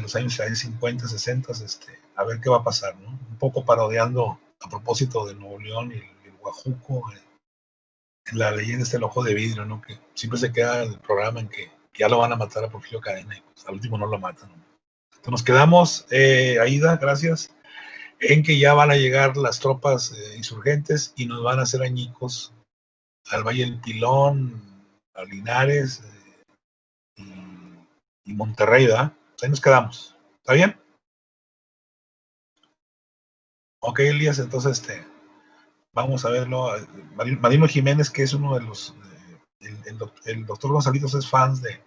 los años 50, 60, a ver qué va a pasar, ¿no? Un poco parodiando a propósito de Nuevo León y el Guajuco, en la leyenda el ojo de vidrio, ¿no? Que siempre se queda el programa en que ya lo van a matar a Porfirio Cadena y pues, al último no lo matan, ¿no? Entonces nos quedamos, Aida, gracias, en que ya van a llegar las tropas insurgentes y nos van a hacer añicos al Valle del Pilón, a Linares y Monterrey, ¿verdad? Ahí nos quedamos. ¿Está bien? Ok, Elías, entonces vamos a verlo. Marino Jiménez, que es uno de los... el doctor Gonzalitos es fan de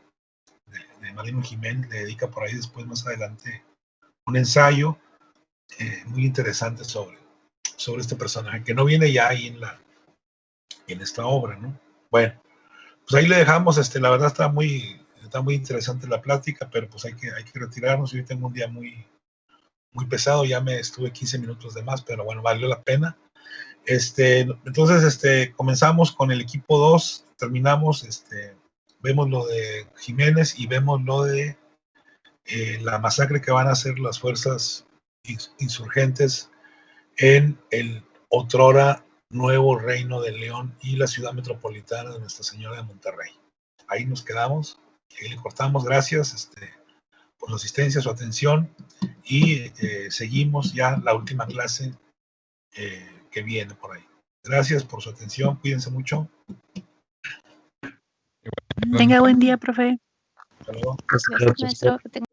Marino Jiménez, le dedica por ahí después, más adelante, un ensayo muy interesante sobre este personaje, que no viene ya ahí en esta obra, ¿no? Bueno, pues ahí le dejamos, la verdad está muy interesante la plática, pero pues hay que retirarnos. Yo tengo un día muy pesado, ya me estuve 15 minutos de más, pero bueno, valió la pena. Entonces, comenzamos con el equipo 2, terminamos, vemos lo de Jiménez y vemos lo de la masacre que van a hacer las fuerzas insurgentes en el otrora nuevo Reino de León y la ciudad metropolitana de Nuestra Señora de Monterrey. Ahí nos quedamos, ahí le cortamos. Gracias por su asistencia, su atención, y seguimos ya la última clase que viene por ahí. Gracias por su atención, cuídense mucho. Tenga buen día, profe. Hasta luego. Gracias, maestro. Que tenga